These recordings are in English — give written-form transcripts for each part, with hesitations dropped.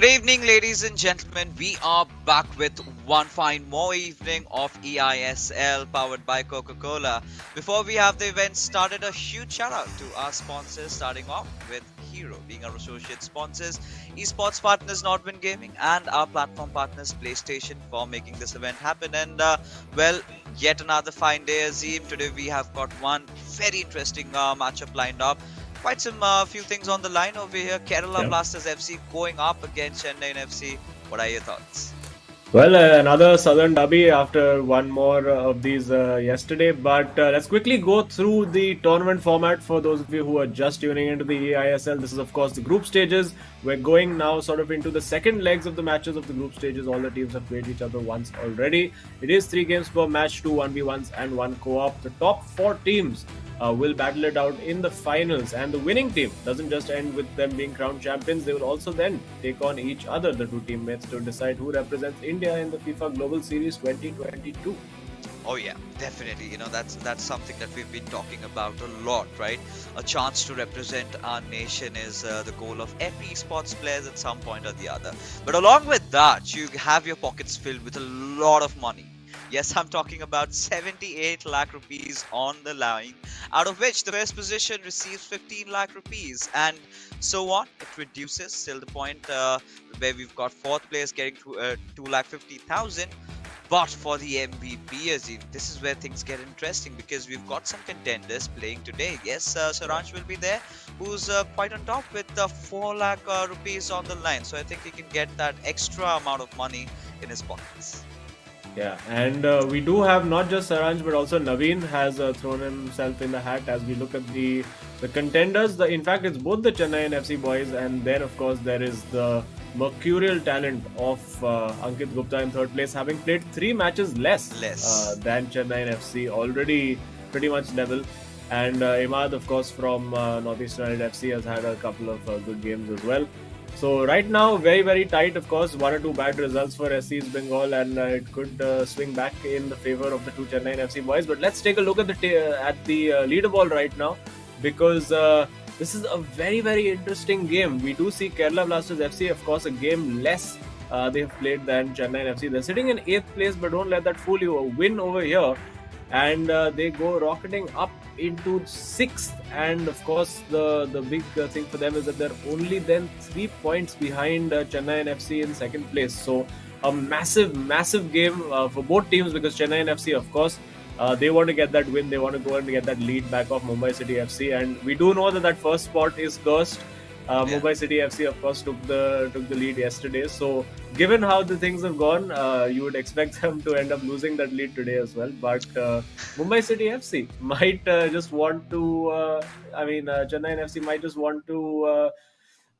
Good evening, ladies and gentlemen. We are back with one fine more evening of eISL powered by Coca Cola. Before we have the event started, a huge shout out to our sponsors, starting off with Hero, being our associate sponsors, esports partners Nodwin Gaming, and our platform partners PlayStation for making this event happen. And well, yet another fine day, Azim. Today we have got one very interesting matchup lined up. Quite some few things on the line over here. Kerala Yeah. Blasters FC going up against Chennaiyin FC. What are your thoughts? Well, another Southern derby after one more of these yesterday. But let's quickly go through the tournament format for those of you who are just tuning into the eISL. This is, of course, the group stages. We're going now sort of into the second legs of the matches of the group stages. All the teams have played each other once already. It is 3 games per match, 2 1v1s and 1 co-op. The top 4 teams will battle it out in the finals, and the winning team doesn't just end with them being crowned champions. They will also then take on each other, the two teammates, to decide who represents India in the FIFA Global Series 2022. Oh yeah, definitely. That's something that we've been talking about a lot, right? A chance to represent our nation is the goal of every esports players at some point or the other. But along with that, you have your pockets filled with a lot of money. Yes, I'm talking about 78 lakh rupees on the line, out of which the first position receives 15 lakh rupees, and so on. It reduces till the point where we've got fourth place getting 2 lakh 50,000. But for the MVP, Azim, this is where things get interesting because we've got some contenders playing today. Yes, Saransh will be there, who's quite on top with 4 lakh rupees on the line. So I think he can get that extra amount of money in his pockets. Yeah, and we do have not just Saranj but also Naveen has thrown himself in the hat as we look at the contenders. In fact, it's both the Chennaiyin FC boys, and then of course there is the mercurial talent of Ankit Gupta in third place, having played 3 matches less than Chennaiyin FC, already pretty much level. And Imad, of course, from Northeast United FC has had a couple of good games as well. So right now, very, very tight. Of course, 1 or 2 bad results for SC East Bengal, and it could swing back in the favor of the two Chennaiyin FC boys. But let's take a look at the leaderboard right now, because this is a very, very interesting game. We do see Kerala Blasters FC, of course, a game less they've played than Chennaiyin FC. They're sitting in 8th place, but don't let that fool you. A win over here, and they go rocketing up into 6th, and of course the big thing for them is that they're only then 3 points behind Chennaiyin FC in 2nd place. So a massive game for both teams, because Chennaiyin FC, of course, they want to get that win. They want to go and get that lead back off Mumbai City FC, and we do know that first spot is cursed. Mumbai City FC, of course, took the lead yesterday. So, given how the things have gone, you would expect them to end up losing that lead today as well. But Mumbai City FC might just want to. Chennaiyin FC might just want to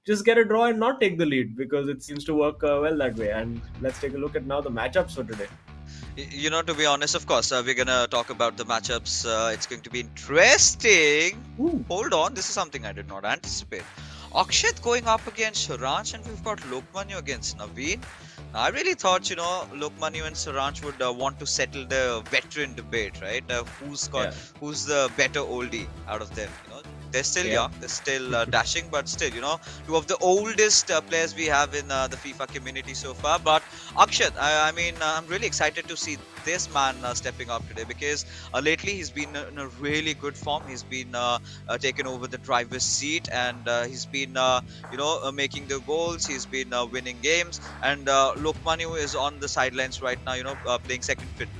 just get a draw and not take the lead, because it seems to work well that way. And let's take a look at now the matchups for today. To be honest, of course, we're gonna talk about the matchups. It's going to be interesting. Ooh. Hold on, this is something I did not anticipate. Akshat going up against Saransh, and we've got Lokmanu against Naveen. I really thought, Lokmanu and Saransh would want to settle the veteran debate, right? Who's the better oldie out of them? They're still young, they're still dashing, but still, two of the oldest players we have in the FIFA community so far. But Akshat, I'm really excited to see this man stepping up today, because lately he's been in a really good form. He's been taken over the driver's seat, and he's been making the goals. He's been winning games, and Lokmanu is on the sidelines right now, playing second fiddle.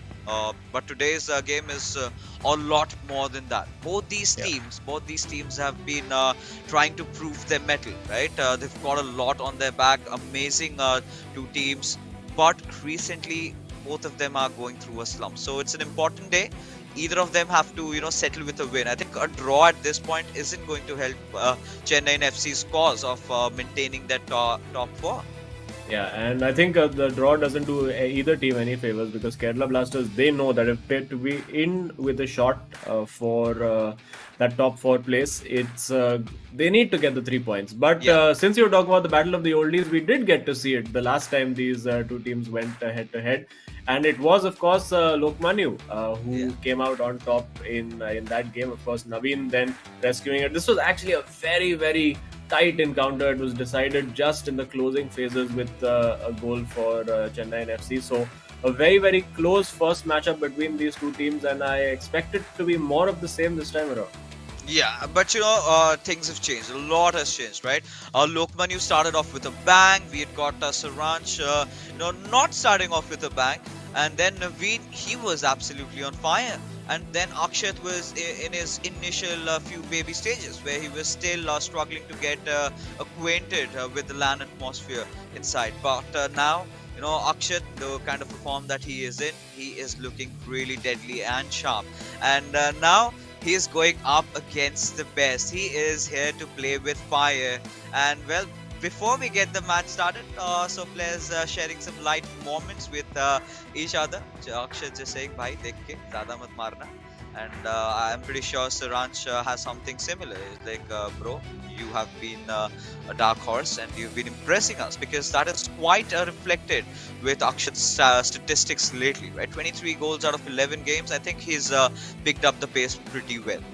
But today's game is a lot more than that. Both these teams have been trying to prove their mettle, right? They've got a lot on their back. Amazing two teams, but recently both of them are going through a slump. So it's an important day. Either of them have to, settle with a win. I think a draw at this point isn't going to help Chennaiyin FC's cause of maintaining that top 4. Yeah, and I think the draw doesn't do either team any favors, because Kerala Blasters, they know that if they're to be in with a shot for that top 4 place, it's they need to get the 3 points. But since you talk about the Battle of the Oldies, we did get to see it the last time these two teams went head to head, and it was, of course, Lokmanu who came out on top in that game. Of course, Naveen then rescuing it. This was actually a very, very tight encounter. It was decided just in the closing phases with a goal for Chennaiyin FC. So a very, very close first matchup between these two teams, and I expect it to be more of the same this time around. Yeah, but things have changed. A lot has changed, right? Lokman, you started off with a bang. We had got Saranch, not starting off with a bang. And then Naveen, he was absolutely on fire. And then Akshat was in his initial few baby stages where he was still struggling to get acquainted with the land atmosphere inside. But now, Akshat, the kind of form that he is in, he is looking really deadly and sharp. And now he is going up against the best. He is here to play with fire. And well, before we get the match started, so players sharing some light moments with each other. Akshay just saying, "Bhai, dekh ke zyada mat marna." And I'm pretty sure Saranch has something similar. It's like, bro, you have been a dark horse and you've been impressing us, because that is quite reflected with Akshat's statistics lately, right? 23 goals out of 11 games. I think he's picked up the pace pretty well.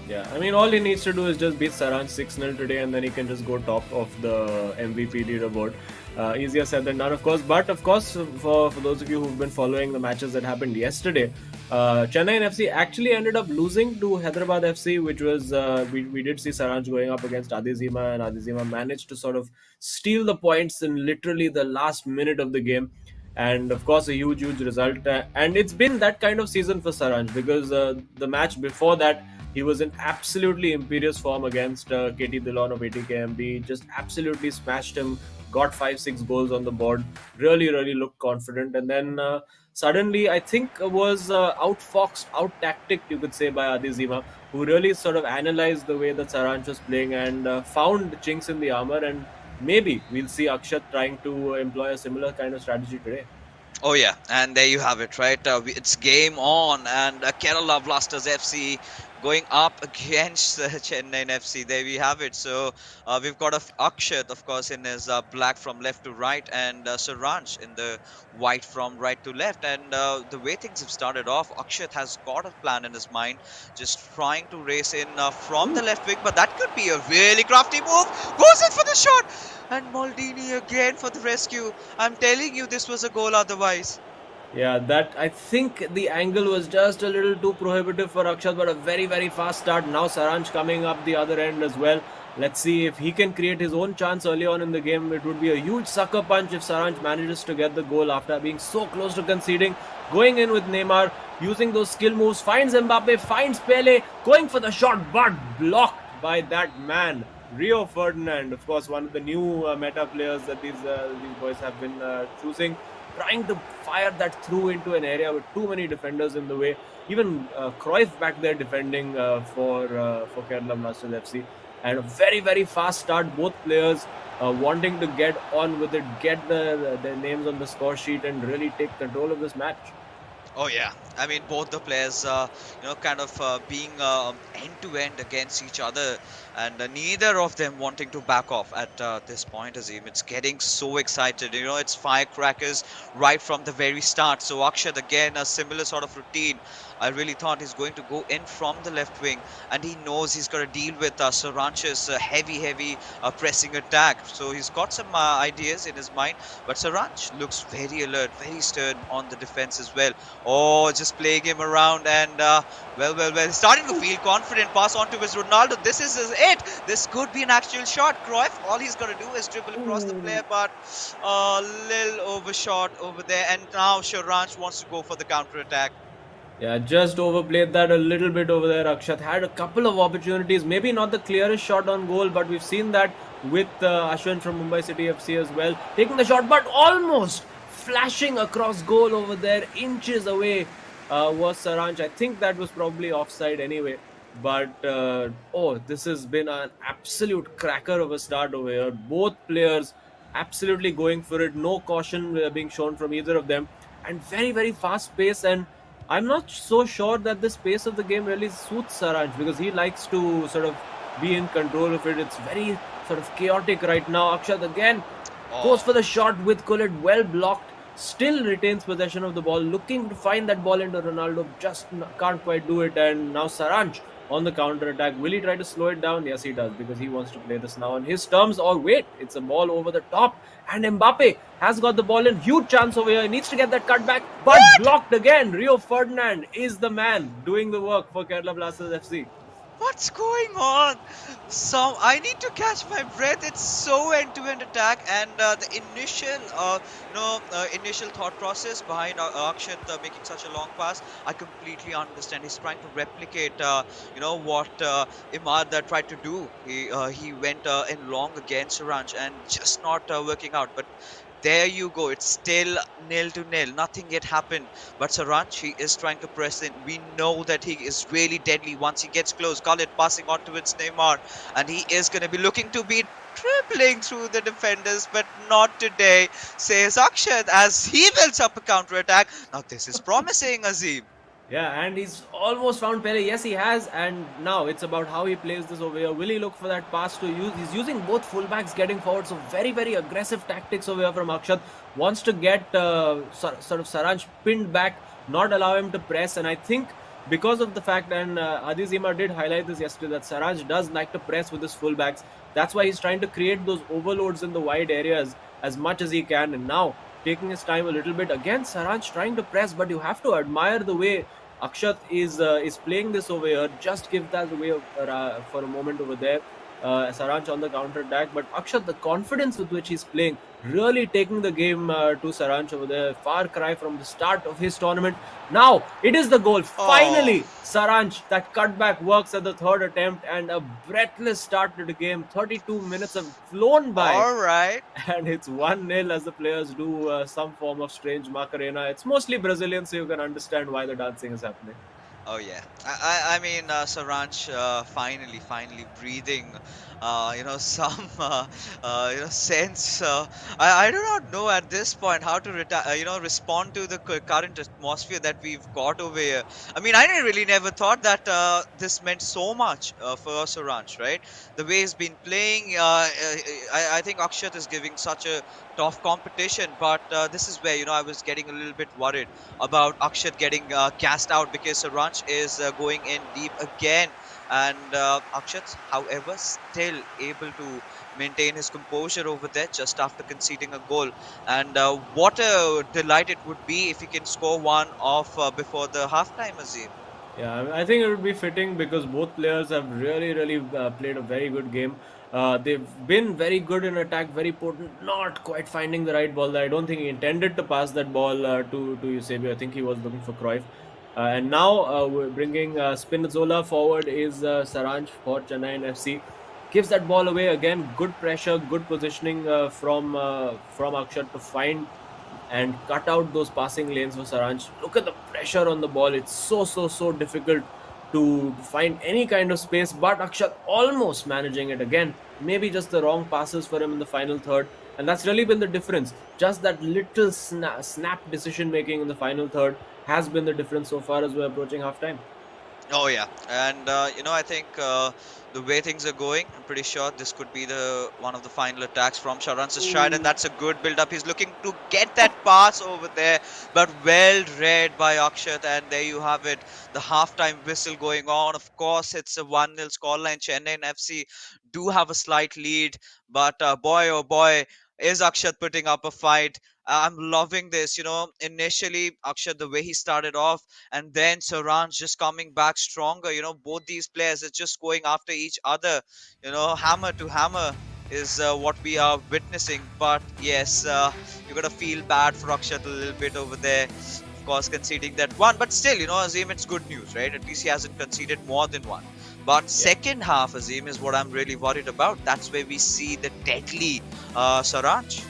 Yeah, I mean, all he needs to do is just beat Saranch 6-0 today, and then he can just go top of the MVP leaderboard. Easier said than done, of course. But of course, for those of you who've been following the matches that happened yesterday, Chennaiyin FC actually ended up losing to Hyderabad FC, which was we did see Saranch going up against Adizima, and Adizima managed to sort of steal the points in literally the last minute of the game. And of course, a huge, huge result. And it's been that kind of season for Saranch, because the match before that, he was in absolutely imperious form against KT Dillon of ATKMB. Just absolutely smashed him. Got 5-6 goals on the board. Really, really looked confident. And then suddenly, I think was outfoxed, out-tacticked, you could say, by Adizima, who really sort of analyzed the way that Saranch was playing and found chinks in the armor. And maybe we'll see Akshat trying to employ a similar kind of strategy today. Oh yeah, and there you have it, right? It's game on, and Kerala Blasters FC going up against Chennaiyin FC. There we have it. So we've got Akshat, of course, in his black from left to right, and Saranch in the white from right to left. And the way things have started off, Akshat has got a plan in his mind, just trying to race in from the left wing, but that could be a really crafty move. Goes in for the shot, and Maldini again for the rescue. I'm telling you, this was a goal otherwise. Yeah, that I think the angle was just a little too prohibitive for Akshat, but a very, very fast start. Now Saranch coming up the other end as well. Let's see if he can create his own chance early on in the game. It would be a huge sucker punch if Saranch manages to get the goal after being so close to conceding. Going in with Neymar, using those skill moves, finds Mbappe, finds Pele, going for the shot, but blocked by that man, Rio Ferdinand. Of course, one of the new meta players that these boys have been choosing, trying to fire that through into an area with too many defenders in the way. Even Cruyff back there defending for Kerala Blasters FC. And a very, very fast start. Both players wanting to get on with it, get their names on the score sheet, and really take control of this match. Oh yeah, I mean both the players, kind of being end to end against each other, and neither of them wanting to back off at this point. Azim, it's getting so excited. It's firecrackers right from the very start. So Akshat again, a similar sort of routine. I really thought he's going to go in from the left wing, and he knows he's got to deal with Saranch's heavy pressing attack. So he's got some ideas in his mind, but Saranch looks very alert, very stern on the defense as well. Oh, just playing him around, and well, starting to feel confident. Pass on to his Ronaldo. This is it. This could be an actual shot. Cruyff, all he's got to do is dribble across the player, but a little overshot over there. And now Saranch wants to go for the counter attack. Yeah, just overplayed that a little bit over there. Akshat had a couple of opportunities, maybe not the clearest shot on goal, but we've seen that with Ashwin from Mumbai City FC as well, taking the shot, but almost flashing across goal over there, inches away was Saranch. I think that was probably offside anyway. But this has been an absolute cracker of a start over here. Both players absolutely going for it. No caution being shown from either of them, and very, very fast pace. And I'm not so sure that the pace of the game really suits Saranch, because he likes to sort of be in control of it. It's very sort of chaotic right now. Akshat again goes for the shot with Kullet, well blocked. still retains possession of the ball, looking to find that ball into Ronaldo, just can't quite do it. And now Saranch on the counter attack. Will he try to slow it down? Yes, he does, because he wants to play this now on his terms. Or wait, it's a ball over the top, and Mbappe has got the ball in. Huge chance over here. He needs to get that cut back, but What? blocked again. Rio Ferdinand is the man doing the work for Kerala Blasters FC. What's going on? So I need to catch my breath. It's so end-to-end attack, and the initial thought process behind Akshat making such a long pass, I completely understand. He's trying to replicate, what Imad tried to do. He went in long against Saranch and just not working out. But there you go. It's still nil to nil. Nothing yet happened. But Saranchi is trying to press in. We know that he is really deadly once he gets close. Khalid passing on towards Neymar. And he is going to be looking to be dribbling through the defenders. But not today, says Akshat as he builds up a counter attack. Now this is promising, Azim. Yeah, and he's almost found Pele. Yes, he has. And now it's about how he plays this over here. Will he look for that pass to use? He's using both fullbacks getting forward. So very, very aggressive tactics over here from Akshat. Wants to get sort of Saranch pinned back, not allow him to press. And I think because of the fact, and Adi Zima did highlight this yesterday, that Saranch does like to press with his fullbacks. That's why he's trying to create those overloads in the wide areas as much as he can. And now taking his time a little bit. Again, Saranch trying to press, but you have to admire the way Akshat is playing this over here. Just give that away for a moment over there. Saranch on the counter attack, but Akshat, the confidence with which he's playing, really taking the game to Saranch over there. Far cry from the start of his tournament. Now it is the goal. Finally, Saranch, that cutback works at the third attempt, and a breathless start to the game. 32 minutes have flown by. All right. And it's 1-0 as the players do some form of strange Macarena. It's mostly Brazilian, so you can understand why the dancing is happening. Oh yeah, I mean Saranch finally breathing, some sense. I do not know at this point how to respond to the current atmosphere that we've got over here. I mean, I didn't really never thought that this meant so much for Saranch, right? The way he's been playing, I think Akshat is giving such a tough competition, but this is where I was getting a little bit worried about Akshat getting cast out, because Saranch is going in deep again, and Akshat, however, still able to maintain his composure over there just after conceding a goal. And what a delight it would be if he can score one off before the halftime, Azim. Yeah, I think it would be fitting, because both players have really played a very good game. They've been very good in attack, very potent, not quite finding the right ball. I don't think he intended to pass that ball to Eusebio. I think he was looking for Cruyff. And now we're bringing Spinazzola forward is Saranch for Chennaiyin FC. Gives that ball away again. Good pressure, good positioning from Akshat to find and cut out those passing lanes for Saranch. Look at the pressure on the ball. It's so difficult to find any kind of space, but Akshat almost managing it again. Maybe just the wrong passes for him in the final third, and that's really been the difference. Just that little snap decision making in the final third has been the difference so far as we're approaching halftime. Oh yeah, and I think the way things are going, I'm pretty sure this could be the one of the final attacks from Sharan's side, and that's a good build-up. He's looking to get that pass over there, but well read by Akshat, and there you have it, the halftime whistle going on. Of course, it's a 1-0 scoreline. Chennaiyin FC do have a slight lead, but boy oh boy, is Akshat putting up a fight. I'm loving this. Initially Akshat, the way he started off, and then Saranj just coming back stronger. Both these players are just going after each other. Hammer to hammer is what we are witnessing. But yes, you're gonna feel bad for Akshat a little bit over there. Of course, conceding that one, but still, Azim, it's good news, right? At least he hasn't conceded more than one. But second half, Azim, is what I'm really worried about. That's where we see the deadly Saranj.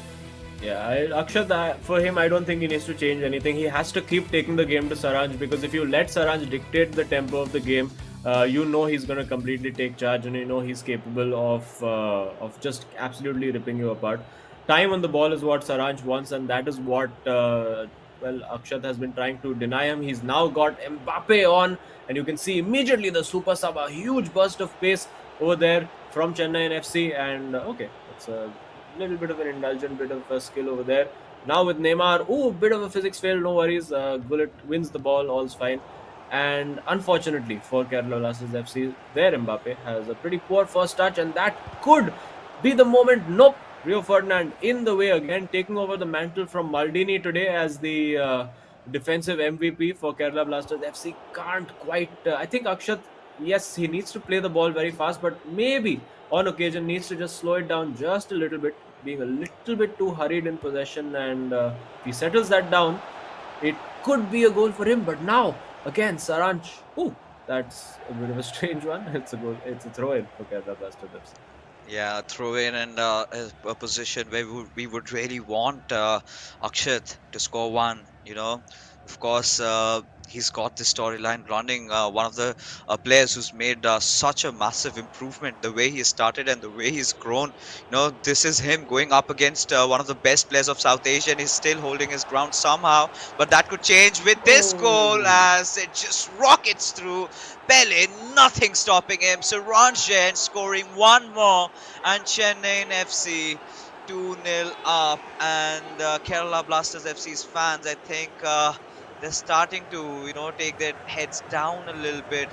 Yeah, Akshat, for him, I don't think he needs to change anything. He has to keep taking the game to Saranj, because if you let Saranj dictate the tempo of the game, he's going to completely take charge, and he's capable of just absolutely ripping you apart. Time on the ball is what Saranj wants, and that is what Akshat has been trying to deny him. He's now got Mbappe on, and you can see immediately the super sub, a huge burst of pace over there from Chennaiyin FC, and okay, it's a little bit of an indulgent bit of a skill over there. Now with Neymar, ooh, bit of a physics fail, no worries. Gullit wins the ball, all's fine. And unfortunately for Kerala Blasters FC, their Mbappe has a pretty poor first touch, and that could be the moment. Nope, Rio Ferdinand in the way again, taking over the mantle from Maldini today as the defensive MVP for Kerala Blasters FC. Can't quite. I think Akshat, yes, he needs to play the ball very fast, but maybe on occasion needs to just slow it down just a little bit, being a little bit too hurried in possession. And if he settles that down, it could be a goal for him. But now, again, Saranch. Ooh, that's a bit of a strange one. It's a goal. It's a throw in for Kerala Blasters FC. Yeah, throw in and a position where we would really want Akshat to score one. Of course, he's got the storyline running. One of the players who's made such a massive improvement, the way he started and the way he's grown. This is him going up against one of the best players of South Asia, and he's still holding his ground somehow. But that could change with this goal Oh. as it just rockets through. Pele, nothing stopping him. So Ranjan scoring one more, and Chennaiyin FC 2-0 up. And Kerala Blasters FC's fans, I think they're starting to, take their heads down a little bit.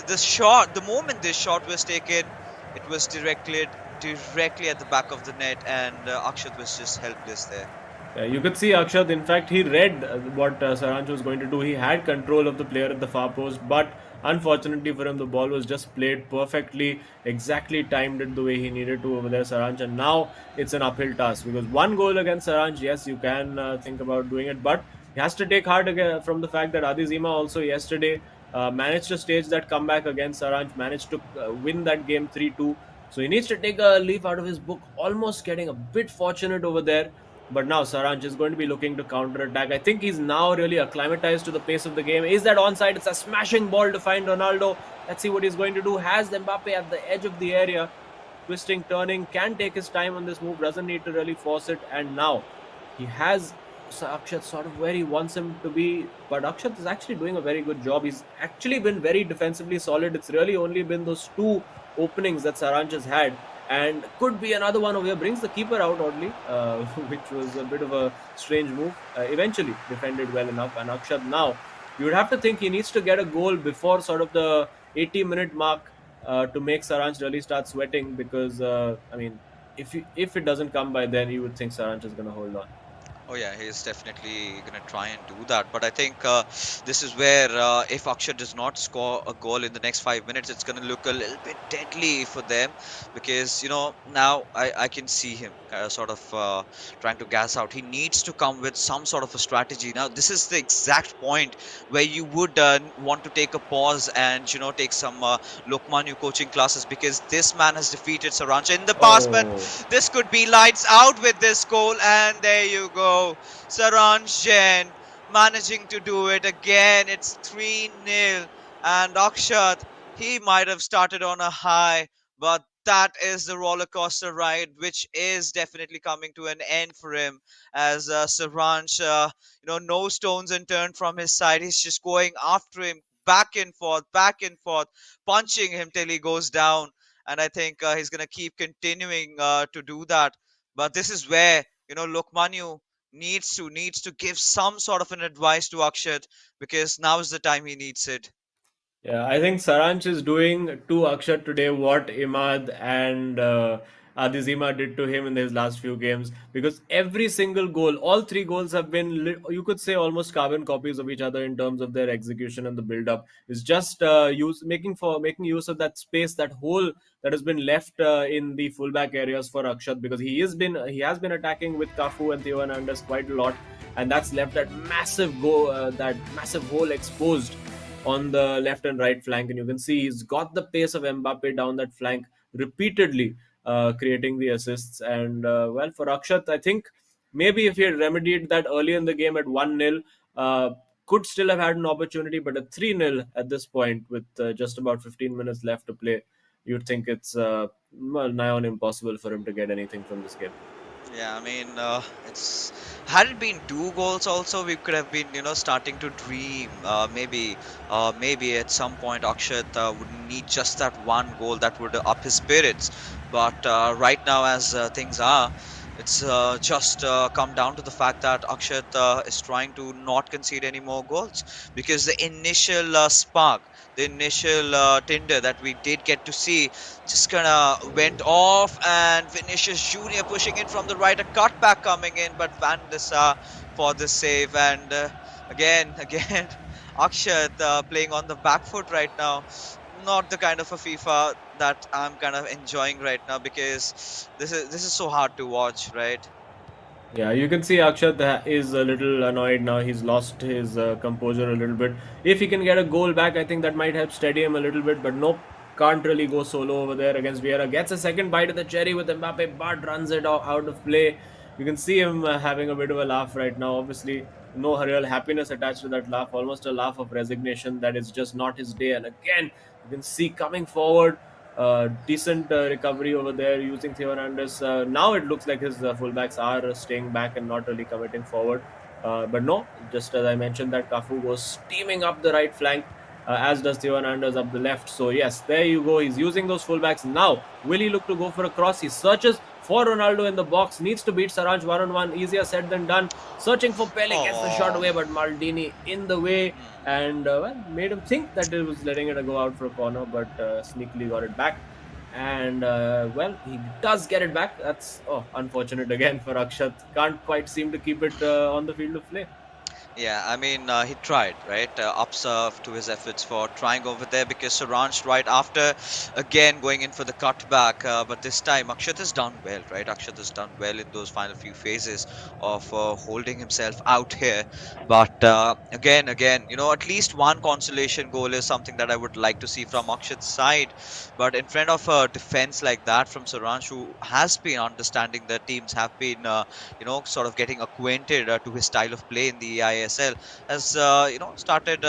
The shot, the moment this shot was taken, it was directly at the back of the net, and Akshat was just helpless there. Yeah, you could see Akshat. In fact, he read what Saranch was going to do. He had control of the player at the far post, but unfortunately for him, the ball was just played perfectly, exactly timed it the way he needed to over there, Saranch. And now it's an uphill task because one goal against Saranch, yes, you can think about doing it, but he has to take heart again from the fact that Adi Zima also yesterday managed to stage that comeback against Saranch, managed to win that game 3-2. So he needs to take a leaf out of his book, almost getting a bit fortunate over there. But now Saranch is going to be looking to counter attack. I think he's now really acclimatized to the pace of the game. Is that onside? It's a smashing ball to find Ronaldo. Let's see what he's going to do. Has Mbappe at the edge of the area, twisting, turning, can take his time on this move, doesn't need to really force it. And now he has Akshat sort of where he wants him to be. But Akshat is actually doing a very good job. He's actually been very defensively solid. It's really only been those two openings that Saranch has had, and could be another one over here. Brings the keeper out oddly, which was a bit of a strange move. Eventually defended well enough. And Akshat now, you would have to think he needs to get a goal before sort of the 80-minute mark to make Saranch really start sweating, because I mean, if it doesn't come by then, you would think Saranch is going to hold on. Oh yeah, he's definitely gonna try and do that. But I think this is where if Akshat does not score a goal in the next 5 minutes, it's gonna look a little bit deadly for them, because now I can see him sort of trying to gas out. He needs to come with some sort of a strategy. Now this is the exact point where you would want to take a pause and take some Lokmanu coaching classes, because this man has defeated Sarancha in the past, but Oh, this could be lights out with this goal, and there you go. Saranjan managing to do it again. It's 3-0. And Akshat, he might have started on a high, but that is the roller coaster ride, which is definitely coming to an end for him. As Saranj, no stones unturned from his side. He's just going after him, back and forth, punching him till he goes down. And I think he's going to keep continuing to do that. But this is where Lokmanu needs to give some sort of an advice to Akshat, because now is the time he needs it. yeah, I think Saranch is doing to Akshat today what Imad and Adizima did to him in his last few games, because every single goal, all three goals have been, you could say, almost carbon copies of each other in terms of their execution and the build up. It's just making use of that space, that hole that has been left in the fullback areas for Akshat, because he has been attacking with Kafu and Theo Hernandez quite a lot, and that's left that massive hole exposed on the left and right flank. And you can see he's got the pace of Mbappe down that flank repeatedly, creating the assists. And well, for Akshat, I think maybe if he had remedied that early in the game at 1-0, could still have had an opportunity. But at 3-0 at this point, with just about 15 minutes left to play, you'd think it's well, nigh on impossible for him to get anything from this game. Yeah, I mean, it's had it been two goals, also we could have been, starting to dream. Maybe at some point Akshat would need just that one goal that would up his spirits. But right now, as things are, It's just come down to the fact that Akshat is trying to not concede any more goals, because the initial spark, the initial tinder that we did get to see just kind of went off, and Vinicius Junior pushing in from the right, a cutback coming in, but Van der Sar for the save, and again, Akshat playing on the back foot right now. Not the kind of a FIFA that I'm kind of enjoying right now, because this is so hard to watch, right? Yeah, you can see Akshat is a little annoyed now. He's lost his composure a little bit. If he can get a goal back, I think that might help steady him a little bit. But nope, can't really go solo over there against Vieira. Gets a second bite of the cherry with Mbappe, but runs it out of play. You can see him having a bit of a laugh right now. Obviously, no real happiness attached to that laugh. Almost a laugh of resignation that it's just not his day. And again, you can see coming forward. Decent recovery over there using Theo Hernandez. Now it looks like his fullbacks are staying back and not really committing forward. But no, just as I mentioned, that Cafu goes steaming up the right flank, as does Theo Hernandez up the left. So yes, there you go. He's using those fullbacks now. Will he look to go for a cross? He searches for Ronaldo in the box. Needs to beat Saranj 1-on-1. Easier said than done. Searching for Pele, gets the shot Oh, away, but Maldini in the way, hmm. and well, made him think that it was letting it go out for a corner, but sneakily got it back. And well, he does get it back. That's unfortunate again for Akshat. Can't quite seem to keep it on the field of play. Yeah, I mean, he tried, right? Ups to his efforts for trying over there, because Saranj right after again going in for the cutback. But this time, Akshat has done well, right? Akshat has done well in those final few phases of holding himself out here. But again, at least one consolation goal is something that I would like to see from Akshat's side. But in front of a defense like that from Saranj, who has been understanding the teams, have been sort of getting acquainted to his style of play in the eISL, has started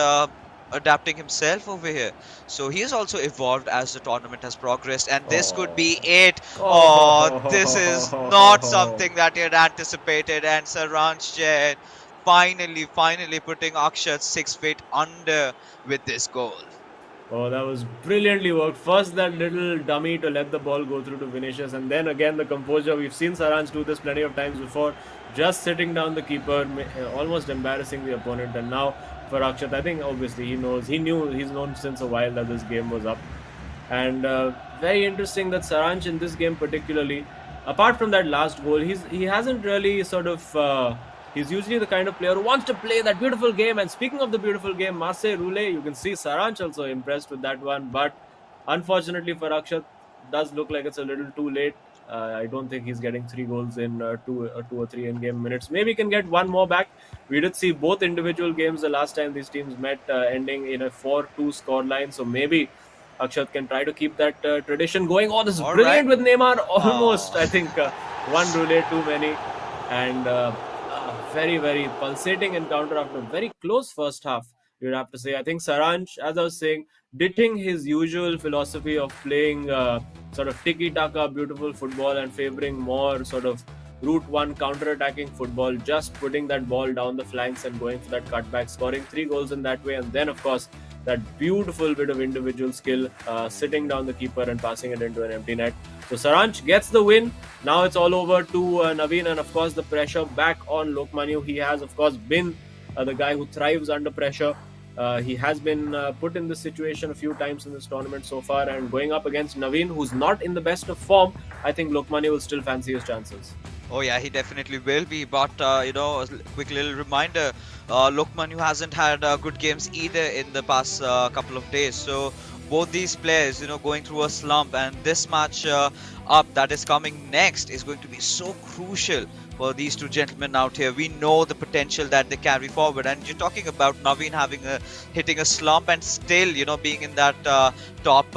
adapting himself over here. So he has also evolved as the tournament has progressed, and this could Oh, be it. Oh, this is not oh, something that he had anticipated, and Saranj Jain finally putting Akshat 6 feet under with this goal. oh, that was brilliantly worked. First, that little dummy to let the ball go through to Vinicius, and then again the composure. We've seen Saranj do this plenty of times before, just sitting down the keeper, almost embarrassing the opponent. And now for Akshat, I think obviously he's known since a while that this game was up. And very interesting that Saranch in this game particularly, apart from that last goal, he hasn't really sort of. He's usually the kind of player who wants to play that beautiful game. And speaking of the beautiful game, Marseille Roulé, you can see Saranch also impressed with that one. But unfortunately for Akshat, does look like it's a little too late. I don't think he's getting 3 goals in two or three in-game minutes. Maybe he can get one more back. We did see both individual games the last time these teams met, ending in a 4-2 scoreline. So maybe Akshat can try to keep that tradition going. Oh, this is All right. brilliant with Neymar. Almost, I Oh. think, one roulette too many. And very, very pulsating encounter after a very close first half, you'd have to say. I think Saranj, as I was saying, ditching his usual philosophy of playing sort of tiki-taka, beautiful football and favoring more sort of route one counter-attacking football, just putting that ball down the flanks and going for that cutback, scoring 3 goals in that way. And then, of course, that beautiful bit of individual skill, sitting down the keeper and passing it into an empty net. So Saranch gets the win. Now it's all over to Naveen, and of course the pressure back on Lokmanu. He has, of course, been the guy who thrives under pressure. He has been put in this situation a few times in this tournament so far, and going up against Naveen, who's not in the best of form, I think Lokmanu will still fancy his chances. Oh yeah, he definitely will be. But a quick little reminder: Lokman, who hasn't had good games either in the past couple of days. So both these players, going through a slump, and this match up that is coming next is going to be so crucial for these two gentlemen out here. We know the potential that they carry forward, and you're talking about Naveen hitting a slump and still, being in that top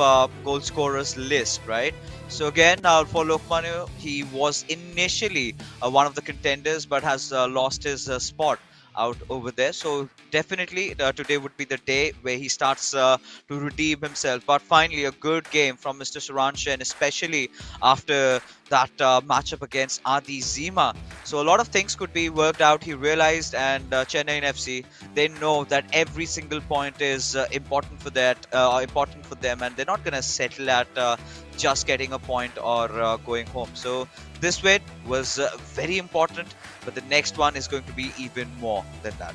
goal scorers list, right? So again, for Lokmanu, he was initially one of the contenders, but has lost his spot out over there. So definitely today would be the day where he starts to redeem himself. But finally, a good game from Mr. Suranshan, especially after that matchup against Adi Zima. So a lot of things could be worked out. He realized, and Chennai FC, they know that every single point is important for them, and they're not going to settle at just getting a point or going home. So this win was very important, but the next one is going to be even more than that.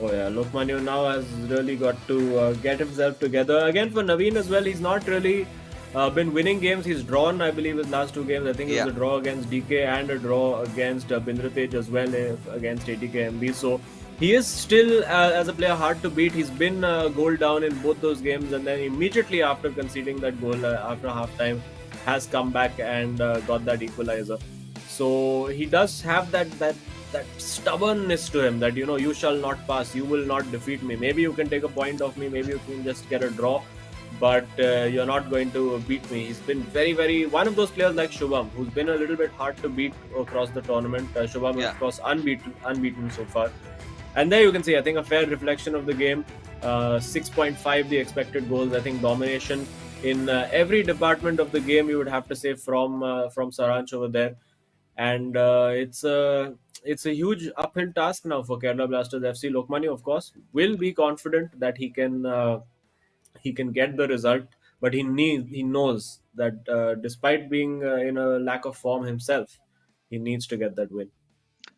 Oh yeah, Lokmanya now has really got to get himself together. Again for Naveen as well, he's not really been winning games. He's drawn, I believe, his last two games. I think it was Yeah. a draw against DK and a draw against Bindratej as well against ATKMB. So he is still, as a player, hard to beat. He's been goal down in both those games, and then immediately after conceding that goal after half time, has come back and got that equalizer. So he does have that stubbornness to him that you shall not pass, you will not defeat me. Maybe you can take a point off me, maybe you can just get a draw, but you're not going to beat me. He's been very one of those players like Shubham, who's been a little bit hard to beat across the tournament. Shubham is Yeah. of course unbeaten so far, and there you can see, I think, a fair reflection of the game. 6.5 the expected goals. I think domination in every department of the game, you would have to say, from Saranch over there. And it's a huge uphill task now for Kerala Blasters FC. Lokmanya, of course, will be confident that he can get the result, but he knows that despite being in a lack of form himself, he needs to get that win.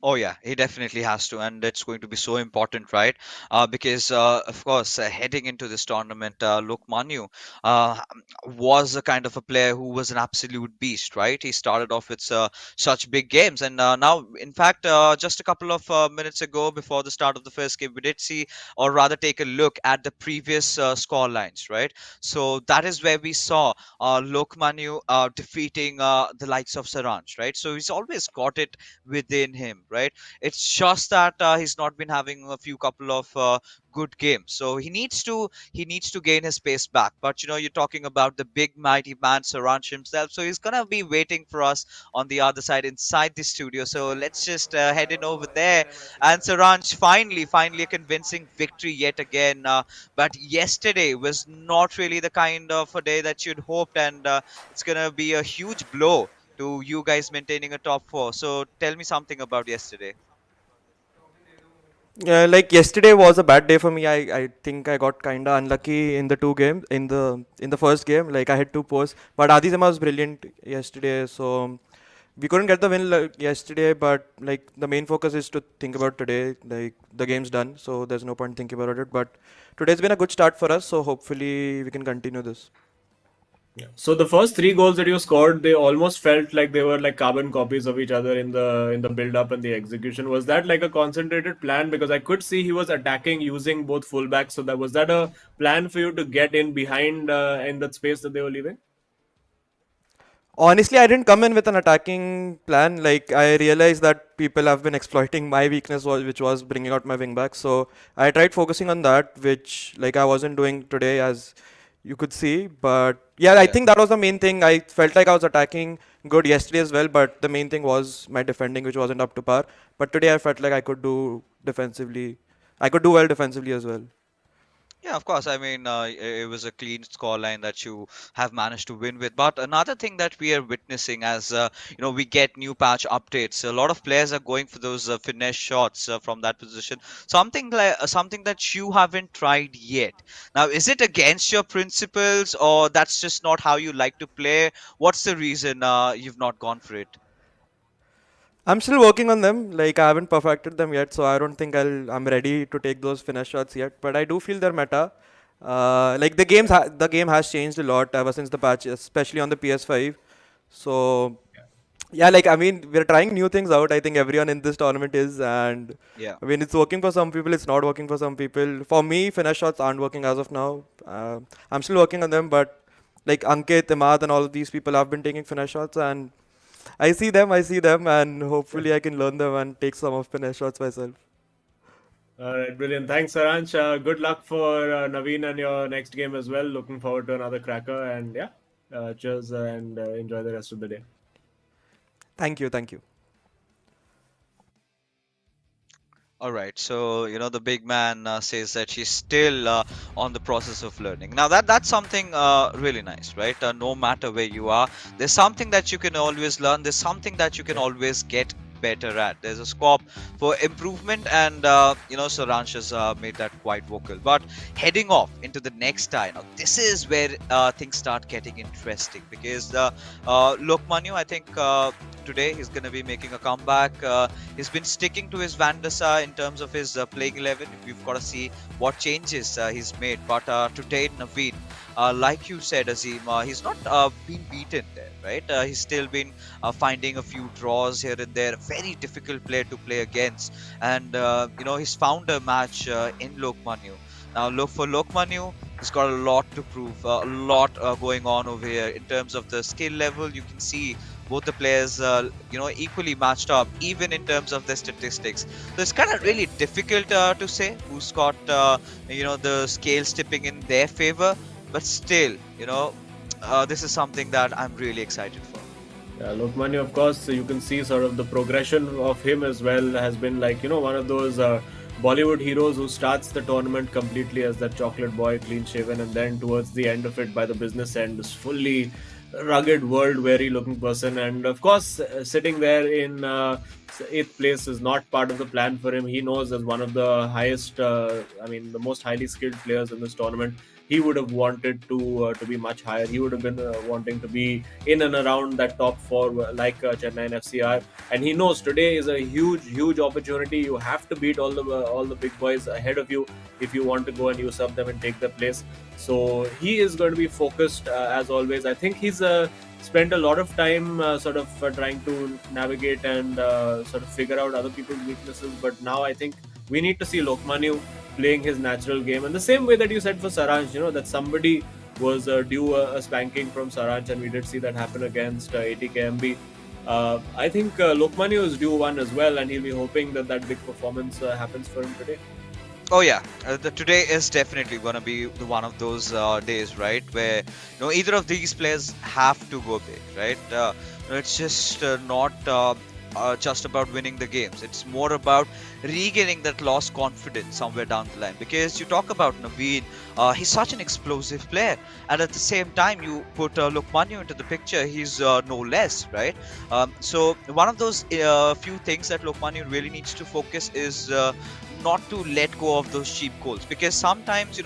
Oh yeah, he definitely has to, and it's going to be so important, right? Because of course, heading into this tournament, Lokmanu uh, was a kind of a player who was an absolute beast, right? He started off with such big games, and now, in fact, just a couple of minutes ago, before the start of the first game, we did see, or rather, take a look at the previous score lines, right? So that is where we saw Lokmanu defeating the likes of Saranj, right? So he's always got it within him, right? It's just that he's not been having a few couple of good games, so he needs to gain his pace back. But you're talking about the big mighty man Saranch himself, so he's gonna be waiting for us on the other side inside the studio. So let's just head in over there. And Saranch, finally a convincing victory yet again. But yesterday was not really the kind of a day that you'd hoped, and it's gonna be a huge blow to you guys maintaining a top four. So tell me something about yesterday. Yeah, like yesterday was a bad day for me. I think I got kinda unlucky in the two games in the first game. Like I had two posts, but Adizema was brilliant yesterday. So we couldn't get the win yesterday. But like the main focus is to think about today. Like the game's done, so there's no point thinking about it. But today's been a good start for us. So hopefully we can continue this. Yeah. So the first three goals that you scored, they almost felt like they were like carbon copies of each other in the build up and the execution. Was that like a concentrated plan? Because I could see he was attacking using both fullbacks. So that was that a plan for you to get in behind in that space that they were leaving? Honestly, I didn't come in with an attacking plan. Like I realized that people have been exploiting my weakness, which was bringing out my wing back. So I tried focusing on that, which like I wasn't doing today, as you could see. But yeah, I Yeah. think that was the main thing. I felt like I was attacking good yesterday as well, but the main thing was my defending, which wasn't up to par. But today I felt like I could do defensively. I could do well defensively as well. Yeah, of course. I mean, it was a clean scoreline that you have managed to win with. But another thing that we are witnessing as we get new patch updates. A lot of players are going for those finesse shots from that position. Something that you haven't tried yet. Now, is it against your principles, or that's just not how you like to play? What's the reason you've not gone for it? I'm still working on them. Like I haven't perfected them yet, so I don't think I'm ready to take those finesse shots yet. But I do feel they're meta. Like the game has changed a lot ever since the patch, especially on the PS5. So yeah, like I mean, we're trying new things out. I think everyone in this tournament is, and Yeah. I mean, it's working for some people. It's not working for some people. For me, finesse shots aren't working as of now. I'm still working on them, but like Ankit, Imad, and all of these people have been taking finesse shots, and I see them, and hopefully I can learn them and take some of finesse shots myself. All right, brilliant. Thanks, Saranch. Good luck for Naveen and your next game as well. Looking forward to another cracker. And yeah, cheers and enjoy the rest of the day. Thank you, thank you. All right, so the big man says that she's still on the process of learning. Now that's something really nice, right? No matter where you are, there's something that you can always learn. There's something that you can Yeah. always get better at. There's a scope for improvement, and Saransh has made that quite vocal. But heading off into the next tie, now this is where things start getting interesting because Lokmanyu, I think. Today he's going to be making a comeback. He's been sticking to his Van der Sar in terms of his playing 11. We've got to see what changes he's made. But today, Naveen, like you said, Azim, he's not been beaten there, right? He's still been finding a few draws here and there. Very difficult player to play against. And, he's found a match in Lokmanyu. Now, look for Lokmanyu. He's got a lot to prove, a lot going on over here in terms of the skill level. You can see both the players, equally matched up, even in terms of their statistics. So it's kind of really difficult to say who's got, the scales tipping in their favor. But still, this is something that I'm really excited for. Yeah, Lokmanya, of course, you can see sort of the progression of him as well has been like, one of those Bollywood heroes who starts the tournament completely as that chocolate boy, clean shaven, and then towards the end of it, by the business end, is fully rugged, world weary looking person. And of course, sitting there in eighth place is not part of the plan for him. He knows as one of the highest, the most highly skilled players in this tournament, he would have wanted to be much higher. He would have been wanting to be in and around that top four, like Chennaiyin FCR. And he knows today is a huge opportunity. You have to beat all the big boys ahead of you if you want to go and usurp them and take their place. So he is going to be focused as always. I think he's spent a lot of time trying to navigate and sort of figure out other people's weaknesses. But now I think we need to see Lokmanu playing his natural game. And the same way that you said for Saransh, that somebody was due a spanking from Saransh, and we did see that happen against 80KMB. I think Lokmanu is due one as well, and he'll be hoping that big performance happens for him today. Oh yeah, today is definitely gonna be one of those days, right, where either of these players have to go big, right? It's just not just about winning the games. It's more about regaining that lost confidence somewhere down the line. Because you talk about Naveen, he's such an explosive player, and at the same time, you put Lokmanyu into the picture, he's no less, right? So one of those few things that Lokmanyu really needs to focus is not to let go of those cheap goals, because sometimes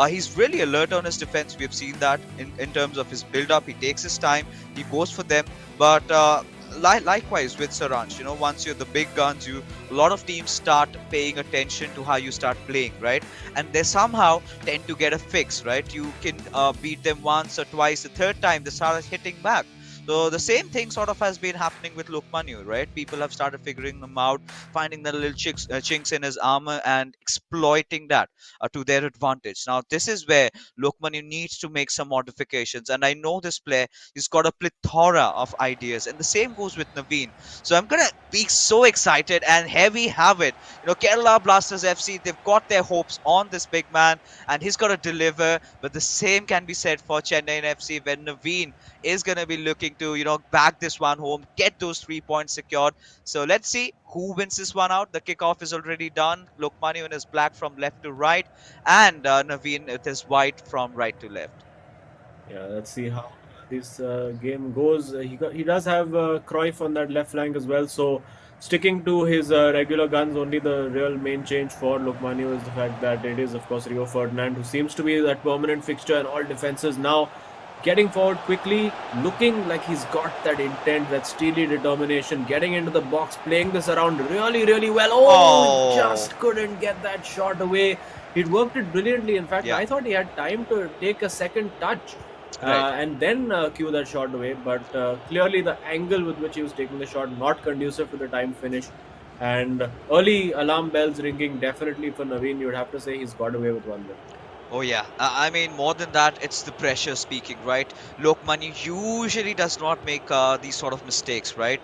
he's really alert on his defense. We have seen that in terms of his build up. He takes his time, he goes for them, but likewise with Saransh, once you're the big guns, a lot of teams start paying attention to how you start playing, right? And they somehow tend to get a fix, right? You can beat them once or twice, the third time they start hitting back. So the same thing sort of has been happening with Lokmanyu, right? People have started figuring him out, finding the little chinks in his armor and exploiting that to their advantage. Now, this is where Lokmanyu needs to make some modifications. And I know this player, he's got a plethora of ideas. And the same goes with Naveen. So I'm going to be so excited, and here we have it. Kerala Blasters FC, they've got their hopes on this big man, and he's got to deliver. But the same can be said for Chennaiyin FC, when Naveen is going to be looking to back this one home, get those 3 points secured. So let's see who wins this one out. The kickoff is already done. Lokmanyu in his black from left to right, and Naveen with his white from right to left. Yeah, let's see how this game goes. He does have Cruyff on that left flank as well. So sticking to his regular guns, only the real main change for Lokmanyu is the fact that it is, of course, Rio Ferdinand, who seems to be that permanent fixture in all defenses now. Getting forward quickly, looking like he's got that intent, that steely determination, getting into the box, playing this around really well. Oh, just couldn't get that shot away. He'd worked it brilliantly. In fact, I thought he had time to take a second touch and then cue that shot away. But clearly the angle with which he was taking the shot, not conducive to the time finish. And early alarm bells ringing definitely for Naveen. You'd have to say he's got away with one there. Oh yeah, I mean, more than that, it's the pressure speaking, right? Lokmanyu usually does not make these sort of mistakes, right?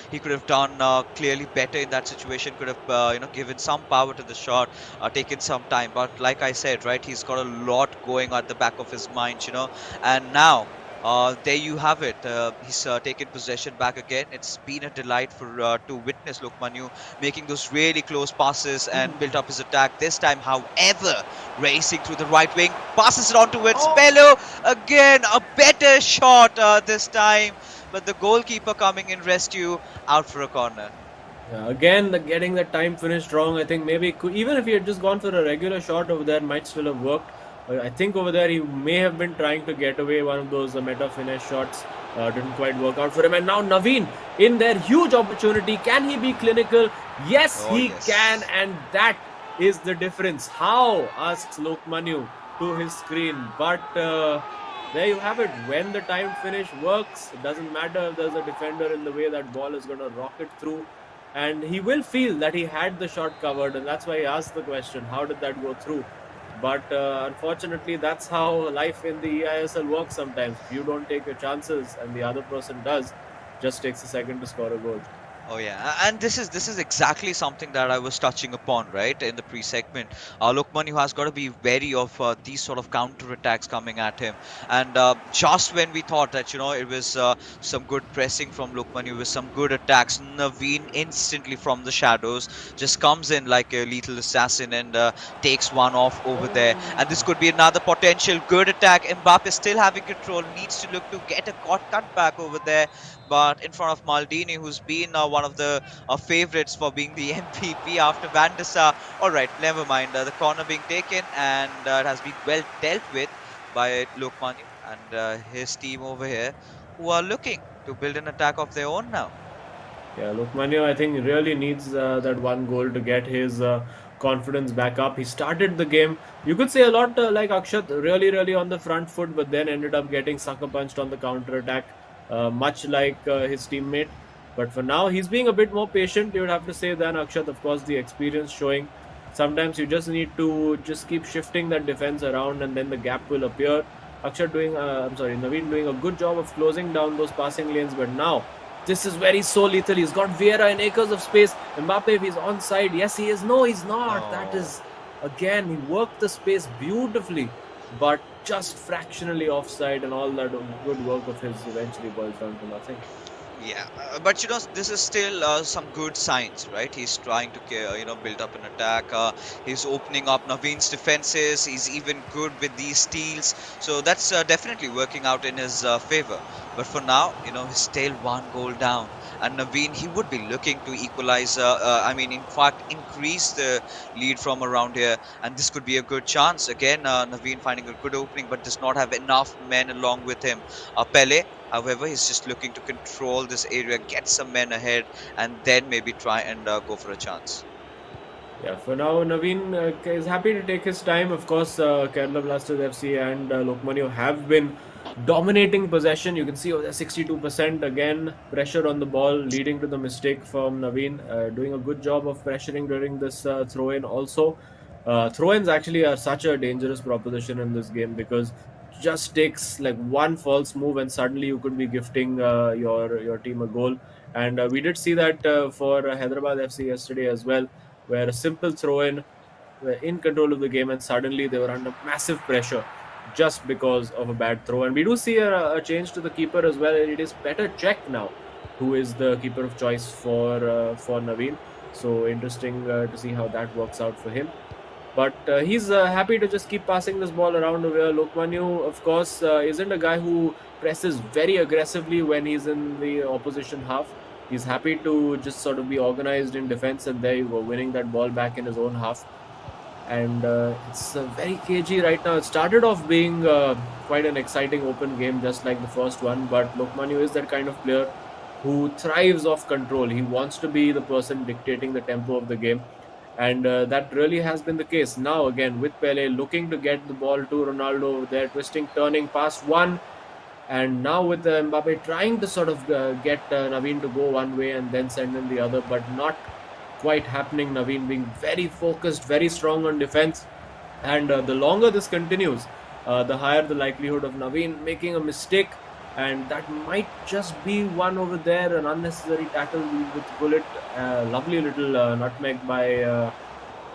He could have done clearly better in that situation, could have given some power to the shot, taken some time. But like I said, right, he's got a lot going at the back of his mind, and now There you have it. He's taken possession back again. It's been a delight for to witness Lokmanu making those really close passes and built up his attack. This time, however, racing through the right wing, passes it on towards Oh, Bello. Again, a better shot this time, but the goalkeeper coming in rescue, out for a corner. yeah, again, getting the time finished wrong. I think maybe even if he had just gone for a regular shot over there, might still have worked. I think over there he may have been trying to get away one of those meta finish shots. Didn't quite work out for him. And now Naveen in their huge opportunity. Can he be clinical? Yes, Oh he can. yes. And that is the difference. How? Asks Lokmanu to his screen. But there you have it. When the time finish works, it doesn't matter if there's a defender in the way, that ball is going to rocket through. And he will feel that he had the shot covered. And that's why he asked the question, how did that go through? But unfortunately, that's how life in the eISL works sometimes. If you don't take your chances and the other person does, just takes a second to score a goal. Oh yeah, and this is exactly something that I was touching upon, right, in the pre-segment. Lokman has got to be wary of these sort of counter attacks coming at him, and just when we thought that it was some good pressing from Lokman with some good attacks, Naveen instantly from the shadows just comes in like a lethal assassin and takes one off over there. And this could be another potential good attack. Mbappe still having control, needs to look to get a cut back over there, but in front of Maldini, who's been one of the favorites for being the MVP after Van der Sar. All right, never mind. The corner being taken, and it has been well dealt with by Lokmanu and his team over here, who are looking to build an attack of their own now. Yeah, Lokmanu, I think, really needs that one goal to get his confidence back up. He started the game, you could say, a lot like Akshat, really, really on the front foot, but then ended up getting sucker punched on the counter attack, much like his teammate. But for now, he's being a bit more patient, you would have to say, than Akshat. Of course, the experience showing. Sometimes you just need to just keep shifting that defense around, and then the gap will appear. Naveen doing a good job of closing down those passing lanes, but now this is very so lethal. He's got Vieira in acres of space. Mbappe, if he's onside, yes, he is. No, he's not. That No. is, again, he worked the space beautifully, but just fractionally offside, and all that good work of his eventually boils down to nothing. Yeah, but this is still some good signs, right? He's trying to, build up an attack. He's opening up Naveen's defenses. He's even good with these steals. So that's definitely working out in his favor. But for now, he's still one goal down. And Naveen, he would be looking to equalize, in fact, increase the lead from around here. And this could be a good chance. Again, Naveen finding a good opening, but does not have enough men along with him. Pele, however, he's just looking to control this area, get some men ahead, and then maybe try and go for a chance. Yeah, for now, Naveen is happy to take his time. Of course, Kerala Blasters FC and Lokmanu have been dominating possession. You can see over there 62% again, pressure on the ball, leading to the mistake from Naveen. Doing a good job of pressuring during this throw in. Also, throw ins actually are such a dangerous proposition in this game, because just takes like one false move and suddenly you could be gifting your team a goal. And we did see that for Hyderabad FC yesterday as well, where a simple throw in, were in control of the game, and suddenly they were under massive pressure just because of a bad throw. And we do see a change to the keeper as well. It is Petr Cech now, who is the keeper of choice for Naveen. So interesting to see how that works out for him. But he's happy to just keep passing this ball around over. Lokmanu, of course, isn't a guy who presses very aggressively when he's in the opposition half. He's happy to just sort of be organized in defense, and there you go, winning that ball back in his own half. And it's very cagey right now. It started off being quite an exciting open game, just like the first one. But Lokmanu is that kind of player who thrives off control. He wants to be the person dictating the tempo of the game. And that really has been the case. Now, again, with Pele looking to get the ball to Ronaldo, they're twisting, turning past one. And now with Mbappe trying to sort of get Naveen to go one way and then send in the other, but not quite happening. Naveen being very focused, very strong on defense. And the longer this continues, the higher the likelihood of Naveen making a mistake. And that might just be one over there, an unnecessary tackle with Bullet. Lovely little nutmeg by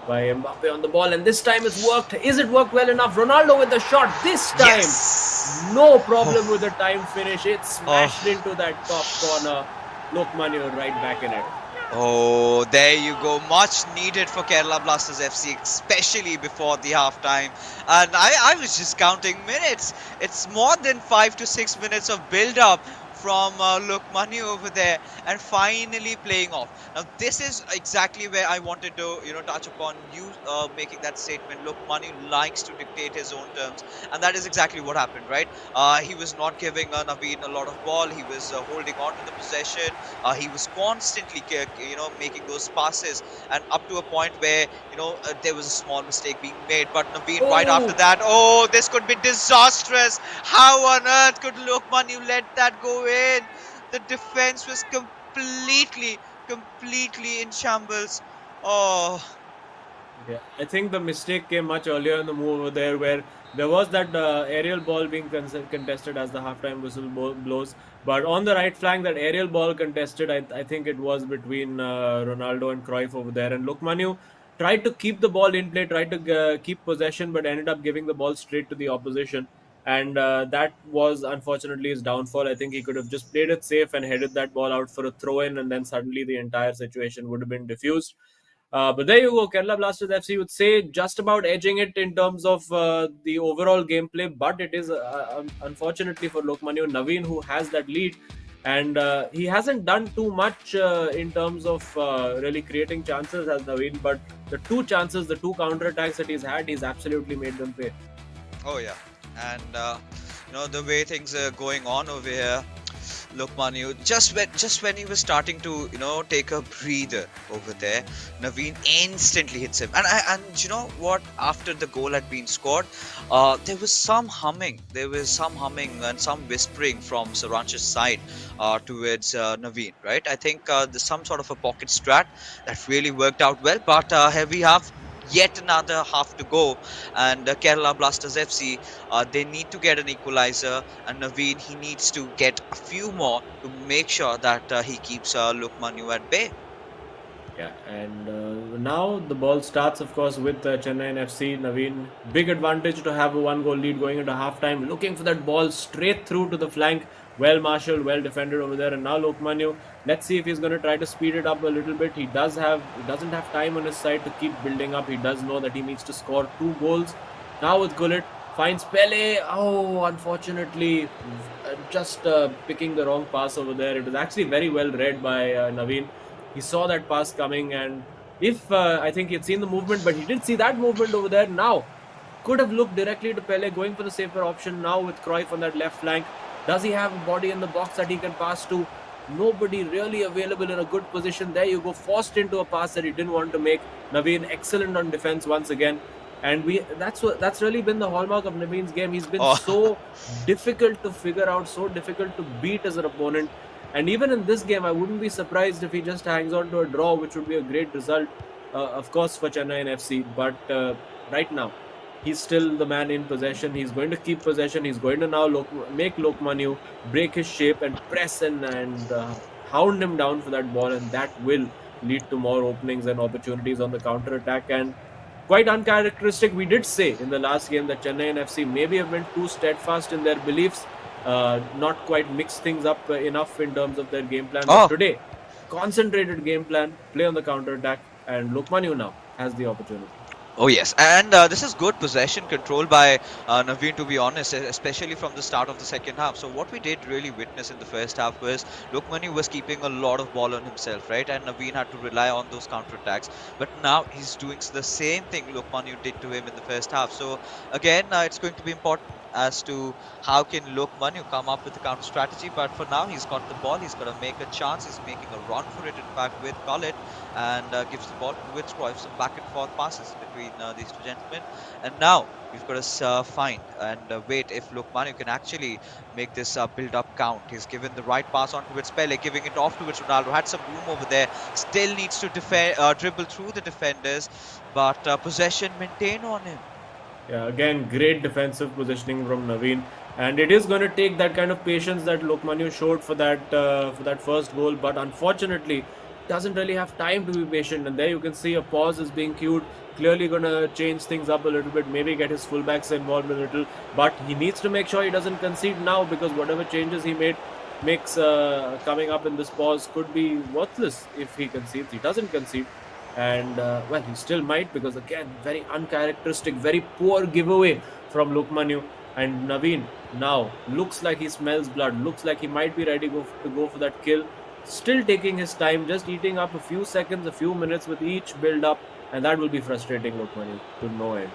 Mbappe on the ball. And this time it's worked. Is it worked well enough? Ronaldo with the shot. This time Yes! No problem with the time finish. It Oh, smashed into that top corner. Lokmanu right back in it. oh, there you go. Much needed for Kerala Blasters FC, especially before the halftime. And I was just counting minutes. It's more than 5 to 6 minutes of build up from Lokmani over there, and finally playing off. Now, this is exactly where I wanted to, touch upon you making that statement. Lokmani likes to dictate his own terms, and that is exactly what happened, right? He was not giving Naveen a lot of ball. He was holding on to the possession. He was constantly, making those passes, and up to a point where there was a small mistake being made. But Naveen, right after Oh, that, oh, this could be disastrous. How on earth could Lokman you let that go in? The defense was completely in shambles. Oh, yeah, I think the mistake came much earlier in the move over there, where there was that aerial ball being contested as the halftime whistle blows. But on the right flank, that aerial ball contested, I think it was between Ronaldo and Cruyff over there. And Lokmanu tried to keep the ball in play, tried to keep possession, but ended up giving the ball straight to the opposition. And that was unfortunately his downfall. I think he could have just played it safe and headed that ball out for a throw in, and then suddenly the entire situation would have been diffused. But there you go. Kerala Blasters FC would say just about edging it in terms of the overall gameplay, but it is unfortunately for Lokmanu Naveen who has that lead, and he hasn't done too much in terms of really creating chances as Naveen. But the two chances, the two counter attacks that he's absolutely made them pay. oh yeah, and the way things are going on over here. Look, Manu, just when he was starting to take a breather over there, Naveen instantly hits him, and you know what? After the goal had been scored, there was some humming and some whispering from Saranch's side towards Naveen. Right? I think there's some sort of a pocket strat that really worked out well. But here we have yet another half to go, and Kerala Blasters FC, they need to get an equalizer, and Naveen, he needs to get a few more to make sure that he keeps Lukmanu at bay. Yeah, and now the ball starts, of course, with Chennaiyin FC. Naveen, big advantage to have a one-goal lead going into halftime. Looking for that ball straight through to the flank. Well marshaled, well defended over there. And now Lokmanu, let's see if he's going to try to speed it up a little bit. He doesn't have time on his side to keep building up. He does know that he needs to score 2 goals. Now with Gullit, finds Pele. Oh, unfortunately, just picking the wrong pass over there. It was actually very well read by Naveen. He saw that pass coming, and if I think he'd seen the movement, but he didn't see that movement over there. Now could have looked directly to Pele, going for the safer option. Now with Cruyff on that left flank, does he have a body in the box that he can pass to? Nobody really available in a good position. There you go, forced into a pass that he didn't want to make. Naveen excellent on defense once again, and that's really been the hallmark of Naveen's game. He's been Oh, so difficult to figure out, so difficult to beat as an opponent. And even in this game, I wouldn't be surprised if he just hangs on to a draw, which would be a great result, of course, for Chennaiyin FC. But right now, he's still the man in possession. He's going to keep possession. He's going to now make Lokmanu break his shape and press and hound him down for that ball. And that will lead to more openings and opportunities on the counter attack. And quite uncharacteristic, we did say in the last game that Chennaiyin FC maybe have been too steadfast in their beliefs, not quite mix things up enough in terms of their game plan. But oh, today, concentrated game plan, play on the counter attack, and Lokmanu now has the opportunity. Oh yes, and this is good possession control by Naveen, to be honest, especially from the start of the second half. So what we did really witness in the first half was Lokmani was keeping a lot of ball on himself, right? And Naveen had to rely on those counter attacks. But now he's doing the same thing Lokmani did to him in the first half. So again, it's going to be important as to how can Lokmanu come up with the counter strategy. But for now, he's got the ball. He's got to make a chance. He's making a run for it. In fact, with Khalid, and gives the ball to Cruyff, some back and forth passes between these two gentlemen. And now we've got to find and wait if Lokmanu can actually make this build-up count. He's given the right pass on towards Pele, giving it off towards Ronaldo. Had some room over there. Still needs to dribble through the defenders, but possession maintained on him. Yeah, again, great defensive positioning from Naveen, and it is going to take that kind of patience that Lokmanu showed for that first goal. But unfortunately, doesn't really have time to be patient. And there you can see a pause is being cued. Clearly going to change things up a little bit, maybe get his fullbacks involved a little. But he needs to make sure he doesn't concede now, because whatever changes he makes coming up in this pause could be worthless if he concedes. He doesn't concede. And well, he still might, because again, very uncharacteristic, very poor giveaway from Lukmanu. And Naveen now looks like he smells blood, looks like he might be ready to go for that kill. Still taking his time, just eating up a few seconds, a few minutes with each build up, and that will be frustrating Lukmanu to no end.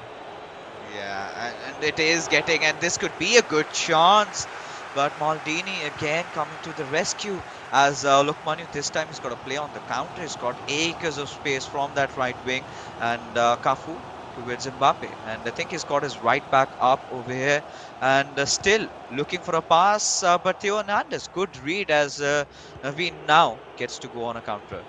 Yeah, and it is getting, and this could be a good chance. But Maldini again coming to the rescue as Lukmanu this time he's got to play on the counter. He's got acres of space from that right wing, and Cafu towards Mbappe. And I think he's got his right back up over here, and still looking for a pass. But Theo Hernandez, good read as Naveen now gets to go on a counter.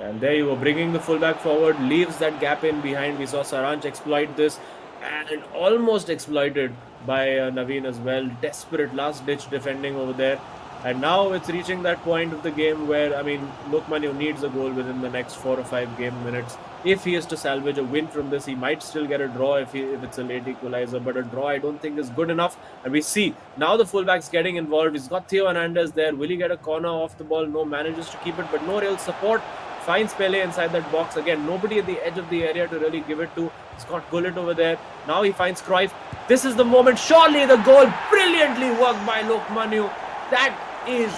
And there you go, bringing the fullback forward, leaves that gap in behind. We saw Saranch exploit this and almost exploited by Naveen as well. Desperate last ditch defending over there. And now it's reaching that point of the game where, I mean, Lokmanu needs a goal within the next 4 or 5 game minutes. If he is to salvage a win from this, he might still get a draw if it's a late equalizer. But a draw, I don't think, is good enough. And we see now the fullback's getting involved. He's got Theo Hernandez there. Will he get a corner off the ball? No, manages to keep it, but no real support. Finds Pele inside that box. Again, nobody at the edge of the area to really give it to. He's got Gullit over there. Now he finds Cruyff. This is the moment. Surely the goal. Brilliantly worked by Lokmanu. That is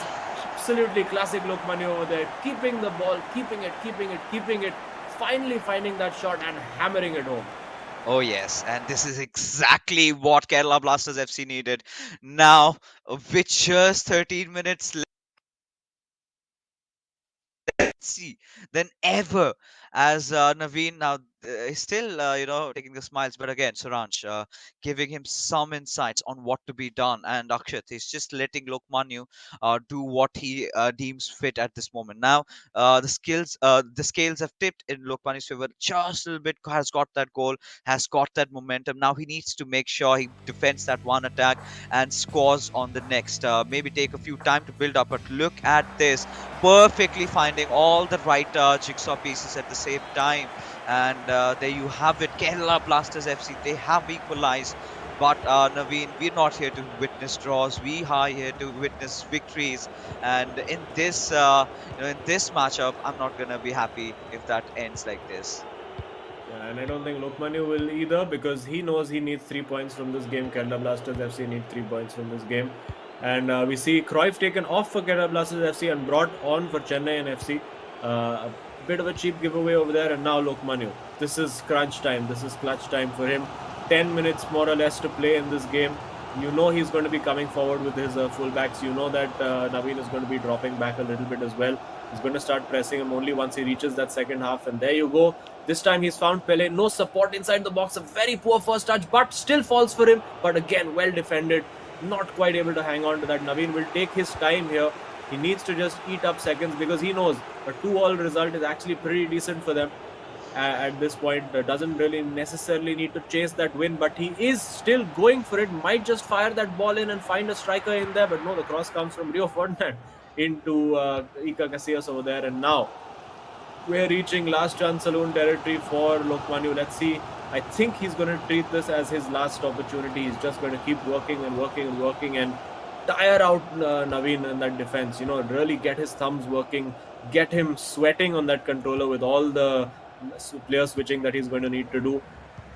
absolutely classic Lokmanu over there. Keeping the ball, keeping it. Finally finding that shot and hammering it home. Oh yes, and this is exactly what Kerala Blasters FC needed. Now, with just 13 minutes see than ever as Naveen now is still taking the smiles, but again Saranch giving him some insights on what to be done, and Akshat is just letting Lokmanu do what he deems fit at this moment. Now the scales have tipped in Lokmanu's favor just a little bit. Has got that goal, has got that momentum. Now he needs to make sure he defends that one attack and scores on the next. Maybe take a few time to build up, but look at this, perfectly finding all the right jigsaw pieces at the same time. And there you have it, Kerala Blasters FC. They have equalized. But Naveen, we're not here to witness draws. We are here to witness victories. And in this matchup, I'm not gonna be happy if that ends like this. Yeah, and I don't think Lokmanu will either, because he knows he needs 3 points from this game. Kerala Blasters FC need 3 points from this game. And we see Cruyff taken off for Kerala Blasters FC and brought on for Chennaiyin FC. A bit of a cheap giveaway over there, and now Lokmanu. This is crunch time. This is clutch time for him. 10 minutes more or less to play in this game. You know he's going to be coming forward with his fullbacks. You know that Naveen is going to be dropping back a little bit as well. He's going to start pressing him only once he reaches that second half. And there you go. This time he's found Pele. No support inside the box. A very poor first touch, but still falls for him. But again, well defended. Not quite able to hang on to that. Naveen will take his time here. He needs to just eat up seconds, because he knows a 2-all result is actually pretty decent for them at this point. Doesn't really necessarily need to chase that win, but he is still going for it. Might just fire that ball in and find a striker in there, but no, the cross comes from Rio Ferdinand into Ika Casillas over there. And now we're reaching last chance saloon territory for Lokmanu. Let's see. I think he's going to treat this as his last opportunity. He's just going to keep working and tire out Naveen in that defense. Really get his thumbs working, get him sweating on that controller with all the player switching that he's going to need to do.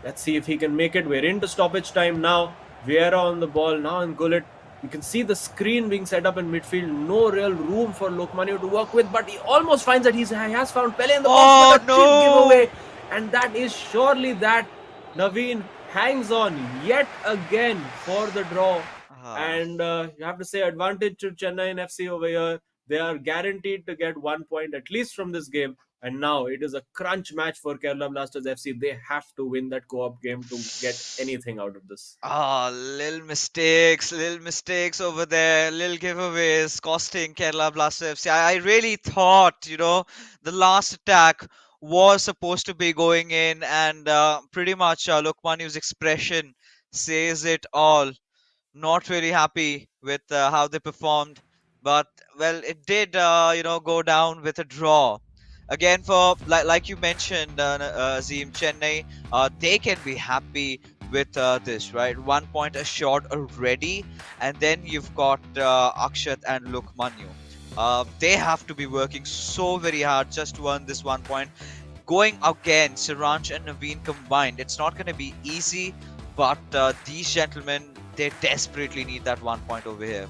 Let's see if he can make it. We're into stoppage time now. Vieira on the ball now, in Gullit. You can see the screen being set up in midfield. No real room for Lokmanu to work with, but he almost finds that he has found Pele in the box. But a cheap giveaway. And that is surely that. Naveen hangs on yet again for the draw. And you have to say, advantage to Chennaiyin FC over here. They are guaranteed to get 1 point at least from this game. And now it is a crunch match for Kerala Blasters FC. They have to win that co-op game to get anything out of this. Little mistakes over there, little giveaways costing Kerala Blasters FC. I really thought, the last attack was supposed to be going in, and pretty much Lokmanu's expression says it all. Not really happy with how they performed, but well, it did, go down with a draw. again, for like you mentioned, Azim, Chennai, they can be happy with this, right? 1 point assured already, and then you've got Akshat and Lokmanyu. They have to be working so very hard just to earn this 1 point. Going against Siranch and Naveen combined, it's not going to be easy, but these gentlemen, they desperately need that 1 point over here.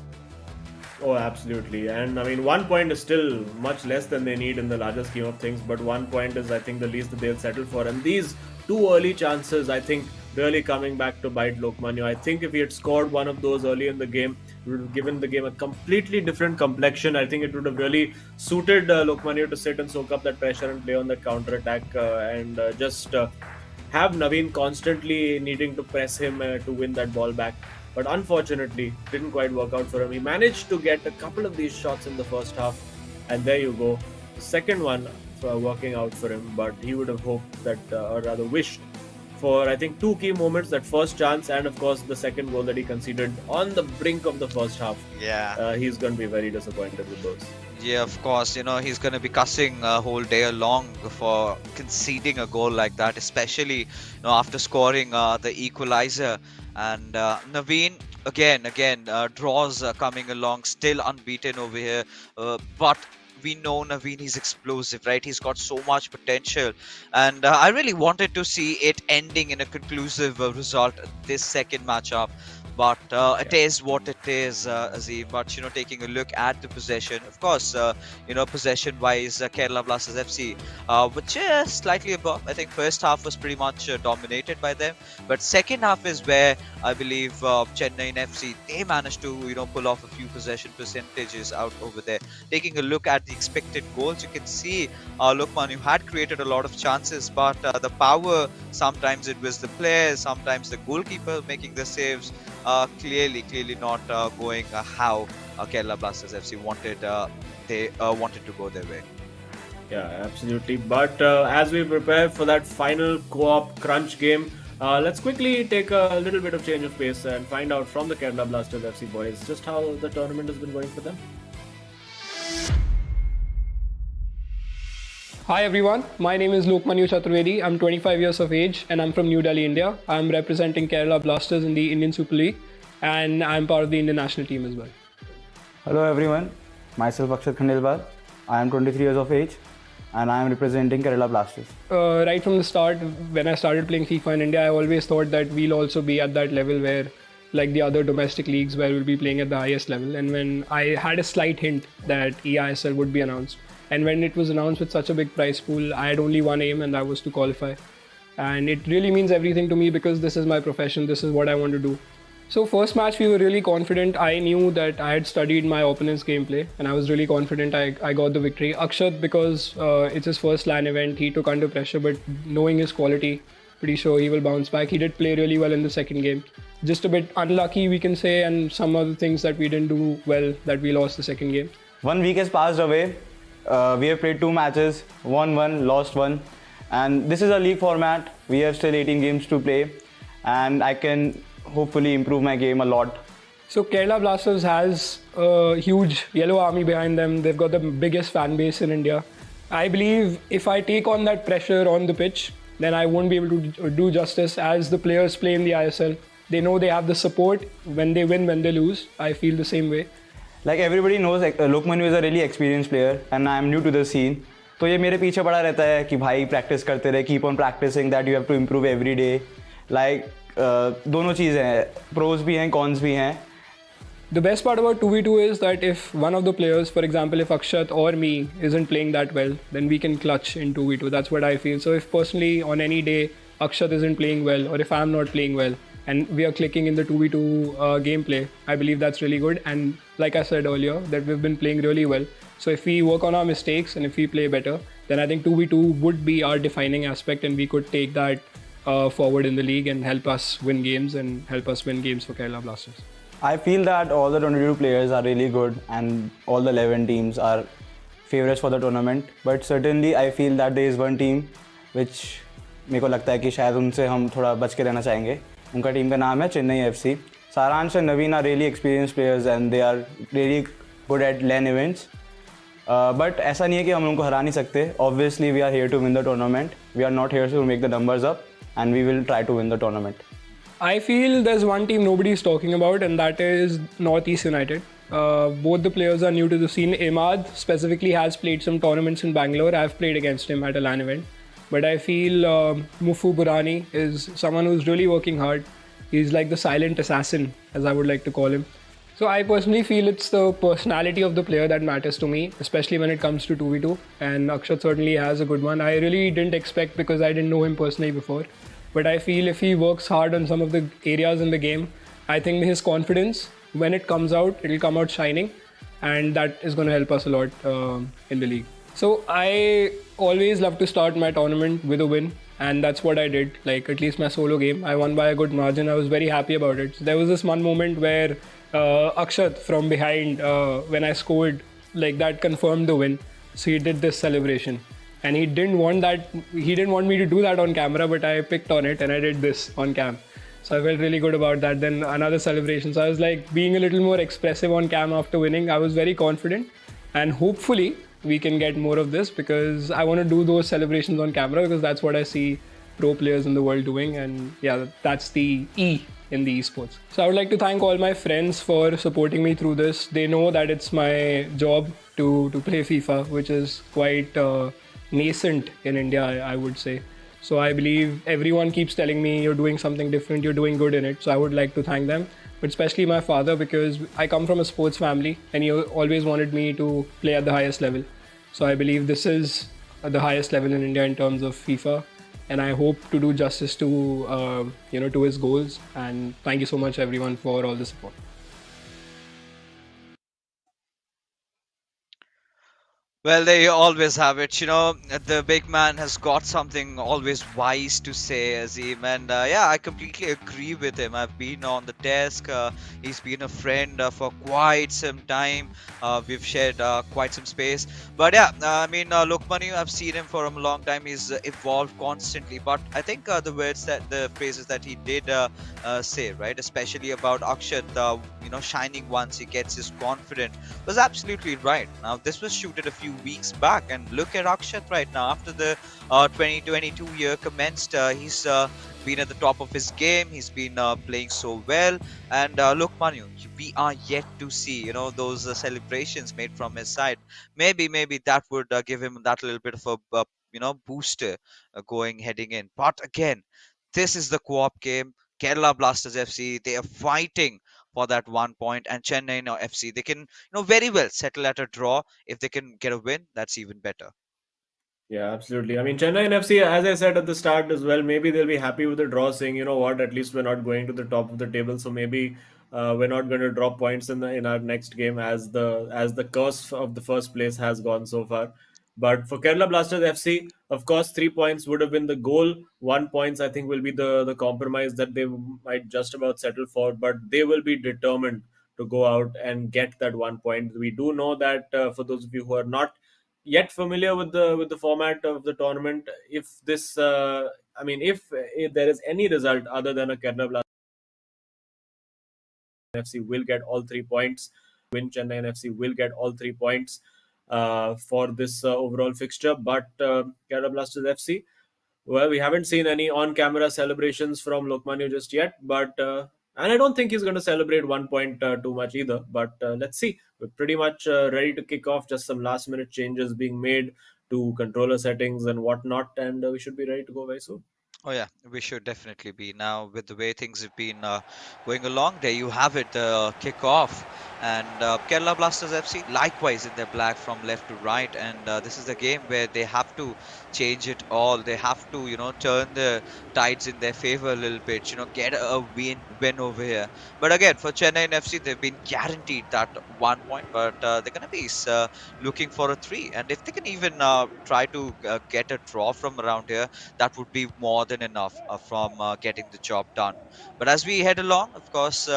Oh, absolutely. And I mean, 1 point is still much less than they need in the larger scheme of things, but 1 point is, I think, the least that they'll settle for. And these two early chances, I think, really coming back to bite Lokmanyu. I think if he had scored one of those early in the game, it would have given the game a completely different complexion. I think it would have really suited Lokmanyu to sit and soak up that pressure and play on that counter attack and just have Naveen constantly needing to press him to win that ball back. But unfortunately, didn't quite work out for him. He managed to get a couple of these shots in the first half, and there you go. The second one working out for him, but he would have hoped that, or rather wished for, I think, two key moments, that first chance and, of course, the second goal that he conceded on the brink of the first half. Yeah. He's going to be very disappointed with those. Yeah, of course. You know, he's going to be cussing a whole day long for conceding a goal like that, especially, you know, after scoring the equalizer. And Naveen, again, draws coming along, still unbeaten over here. But we know Naveen, he's explosive, right? He's got so much potential. And I really wanted to see it ending in a conclusive result this second matchup. But it is what it is, Azim. But, you know, taking a look at the possession, of course, you know, possession-wise, Kerala Blasters FC were just slightly above. I think first half was pretty much dominated by them. But second half is where I believe Chennaiyin FC, they managed to, you know, pull off a few possession percentages out over there. Taking a look at the expected goals, you can see Lokmanyu had created a lot of chances, but the power, sometimes it was the players, sometimes the goalkeeper making the saves. Clearly not going how Kerala Blasters FC wanted. They wanted to go their way. Yeah, absolutely. But as we prepare for that final co-op crunch game, let's quickly take a little bit of change of pace and find out from the Kerala Blasters FC boys just how the tournament has been going for them. Hi everyone, my name is Lokmanyu Chaturvedi. I'm 25 years of age and I'm from New Delhi, India. I'm representing Kerala Blasters in the Indian Super League and I'm part of the Indian national team as well. Hello everyone, myself Akshat Khandelwal. I am 23 years of age and I am representing Kerala Blasters. Right from the start, when I started playing FIFA in India, I always thought that we'll also be at that level where, like the other domestic leagues, where we'll be playing at the highest level. And when I had a slight hint that eISL would be announced, and when it was announced with such a big prize pool, I had only one aim and that was to qualify. And it really means everything to me because this is my profession, this is what I want to do. So first match we were really confident. I knew that I had studied my opponent's gameplay and I was really confident I got the victory. Akshat, because it's his first LAN event, he took under pressure, but knowing his quality, pretty sure he will bounce back. He did play really well in the second game. Just a bit unlucky we can say, and some other things that we didn't do well that we lost the second game. 1 week has passed away. We have played 2 matches, won 1, lost 1, and this is a league format. We have still 18 games to play and I can hopefully improve my game a lot. So Kerala Blasters has a huge yellow army behind them. They've got the biggest fan base in India. I believe if I take on that pressure on the pitch, then I won't be able to do justice as the players play in the ISL. They know they have the support when they win, when they lose. I feel the same way. Like everybody knows, Lokmanyu is a really experienced player and I am new to the scene. तो ये मेरे पीछे पड़ा रहता है कि भाई practice करते रहे, keep on practicing, that you have to improve every day. Like दोनों चीज़ें हैं, pros भी हैं, cons भी हैं. The best part about 2v2 is that if one of the players, for example, if Akshat or me isn't playing that well, then we can clutch in 2v2. That's what I feel. So if personally on any day Akshat isn't playing well or if I'm not playing well and we are clicking in the 2v2 gameplay, I believe that's really good. And like I said earlier, that we've been playing really well. So if we work on our mistakes and if we play better, then I think 2v2 would be our defining aspect and we could take that forward in the league and help us win games and help us win games for Kerala Blasters. I feel that all the 22 players are really good and all the 11 teams are favorites for the tournament. But certainly I feel that there is one team which मेरे को लगता है कि शायद उनसे हम थोड़ा बच के रहना चाहेंगे. उनका टीम का नाम है चेन्नई एफसी. सारांश and Naveen are really experienced players and they are really good at LAN events. But ऐसा नहीं है कि हम उनको हरा नहीं सकते. Obviously we are here to win the tournament. We are not here to make the numbers up and we will try to win the tournament. I feel there's one team nobody's talking about, and that is Northeast United. Both the players are new to the scene. Imad specifically has played some tournaments in Bangalore. I've played against him at a LAN event. But I feel Mufu Burani is someone who's really working hard. He's like the silent assassin, as I would like to call him. So I personally feel it's the personality of the player that matters to me, especially when it comes to 2v2. And Akshat certainly has a good one. I really didn't expect because I didn't know him personally before. But I feel if he works hard on some of the areas in the game, I think his confidence, when it comes out, it'll come out shining, and that is going to help us a lot in the league. So I always love to start my tournament with a win, and that's what I did. Like at least my solo game, I won by a good margin. I was very happy about it. So there was this one moment where Akshat from behind, when I scored, like that confirmed the win. So he did this celebration. And he didn't want me to do that on camera, but I picked on it and I did this on cam. So I felt really good about that. Then another celebration. So I was like being a little more expressive on cam after winning. I was very confident, and hopefully we can get more of this because I want to do those celebrations on camera because that's what I see pro players in the world doing. And yeah, that's the E in the esports. So I would like to thank all my friends for supporting me through this. They know that it's my job to play FIFA, which is quite nascent in India, I would say. So I believe everyone keeps telling me you're doing something different, you're doing good in it. So I would like to thank them, but especially my father because I come from a sports family and he always wanted me to play at the highest level. So I believe this is the highest level in India in terms of FIFA, and I hope to do justice to to his goals. And thank you so much everyone for all the support. Well, there you always have it. The big man has got something always wise to say, Azim. And yeah, I completely agree with him. I've been on the desk. He's been a friend for quite some time. We've shared quite some space. But yeah, I mean, Lokmanu, I've seen him for a long time. He's evolved constantly. But I think the phrases that he did say, right, especially about Akshat, shining once he gets his confidence, was absolutely right. Now, this was shooted a few weeks back, and look at Akshat right now. After the 2022 year commenced, he's been at the top of his game. He's been playing so well. And look, Manu, we are yet to see, those celebrations made from his side. Maybe that would give him that little bit of a, booster heading in. But again, this is the co-op game. Kerala Blasters FC, they are fighting for that 1 point, and Chennaiyin FC, they can very well settle at a draw. If they can get a win, that's even better. Yeah, absolutely. I mean, Chennai FC, as I said at the start as well, maybe they'll be happy with the draw, saying, you know what, at least we're not going to the top of the table, so maybe we're not going to drop points in our next game as the curse of the first place has gone so far. But for Kerala Blasters FC, of course, 3 points would have been the goal. 1 point, I think, will be the compromise that they might just about settle for, but they will be determined to go out and get that 1 point. We do know that for those of you who are not yet familiar with the format of the tournament, if this I mean, if there is any result other than a Kerala Blasters FC will get all 3 points. Win, Chennai FC will get all 3 points for this overall fixture. But Kerala Blasters FC, well, we haven't seen any on-camera celebrations from Lokmanu just yet, but and I don't think he's going to celebrate 1 point too much either. But let's see. We're pretty much ready to kick off. Just some last-minute changes being made to controller settings and whatnot, and we should be ready to go very soon. Oh yeah, we should definitely be now with the way things have been going along. There you have it, the kick-off, and Kerala Blasters FC likewise in their black from left to right, and this is the game where they have to change it all. They have to, turn the tides in their favor a little bit. Get a win over here. But again, for Chennai FC, they've been guaranteed that 1 point, but they're gonna be looking for a 3, and if they can even try to get a draw from around here, that would be more than enough from getting the job done. But as we head along, of course,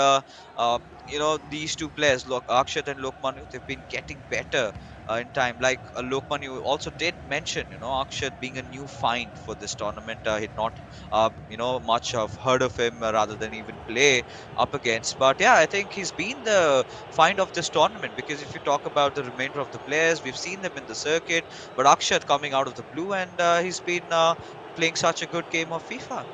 these two players, Akshat and Lokmanu, they've been getting better in time. Like Lokman, you also did mention, Akshat being a new find for this tournament. He'd not, much of heard of him rather than even play up against. But yeah, I think he's been the find of this tournament, because if you talk about the remainder of the players, we've seen them in the circuit, but Akshat coming out of the blue, and he's been playing such a good game of FIFA.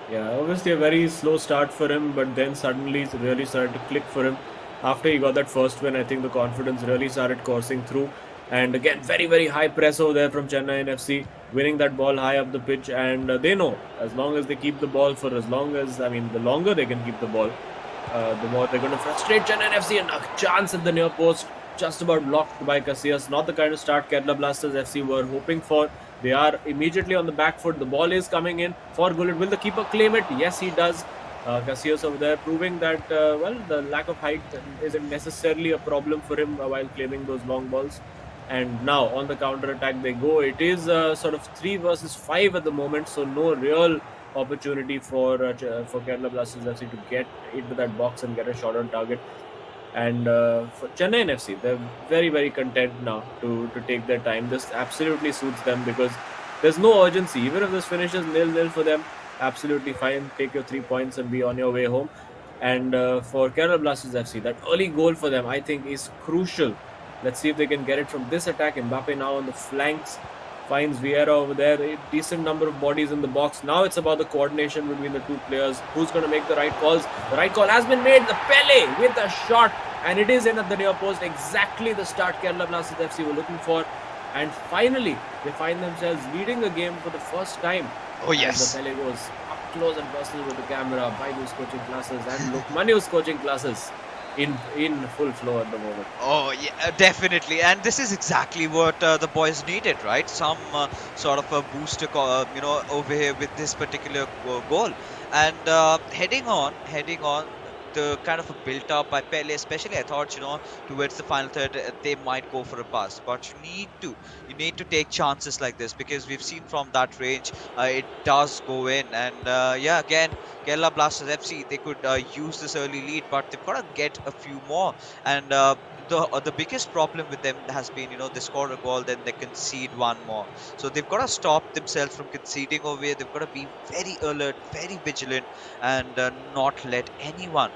Yeah, obviously a very slow start for him, but then suddenly it really started to click for him. After he got that first win, I think the confidence really started coursing through. And again, very, very high press over there from Chennaiyin FC, winning that ball high up the pitch. And they know as long as they keep the ball for as long as, I mean, the longer they can keep the ball, the more they're going to frustrate Chennaiyin FC. And a chance at the near post, just about blocked by Casillas. Not the kind of start Kerala Blasters FC were hoping for. They are immediately on the back foot. The ball is coming in for Gullit. Will the keeper claim it? Yes, he does. Casillas over there proving that, the lack of height isn't necessarily a problem for him while claiming those long balls. And now on the counter attack they go. It is sort of 3 versus 5 at the moment, so no real opportunity for Kerala Blasters FC to get into that box and get a shot on target. And for Chennaiyin FC, they're very, very content now to take their time. This absolutely suits them because there's no urgency. Even if this finishes 0-0 for them, absolutely fine. Take your 3 points and be on your way home. And for Kerala Blasters FC, that early goal for them, I think, is crucial. Let's see if they can get it from this attack. Mbappe now on the flanks, finds Vieira over there. A decent number of bodies in the box. Now it's about the coordination between the two players. Who's going to make the right calls? The right call has been made. The Pele with a shot. And it is in at the near post. Exactly the start Kerala Blasters FC were looking for. And finally, they find themselves leading the game for the first time. Oh, yes. And the Pele goes up close and personal with the camera. Baidu's coaching classes and Lokmaniu's coaching classes in full flow at the moment. Oh yeah, definitely, and this is exactly what the boys needed, right? Some sort of a booster, over here with this particular goal, and heading on. The kind of a built up by Pele, especially I thought, towards the final third, they might go for a pass, but you need to take chances like this, because we've seen from that range, it does go in, and again, Kerala Blasters FC, they could use this early lead, but they've got to get a few more, and the biggest problem with them has been, they score a goal, then they concede one more. So they've got to stop themselves from conceding over here. They've got to be very alert, very vigilant, and not let anyone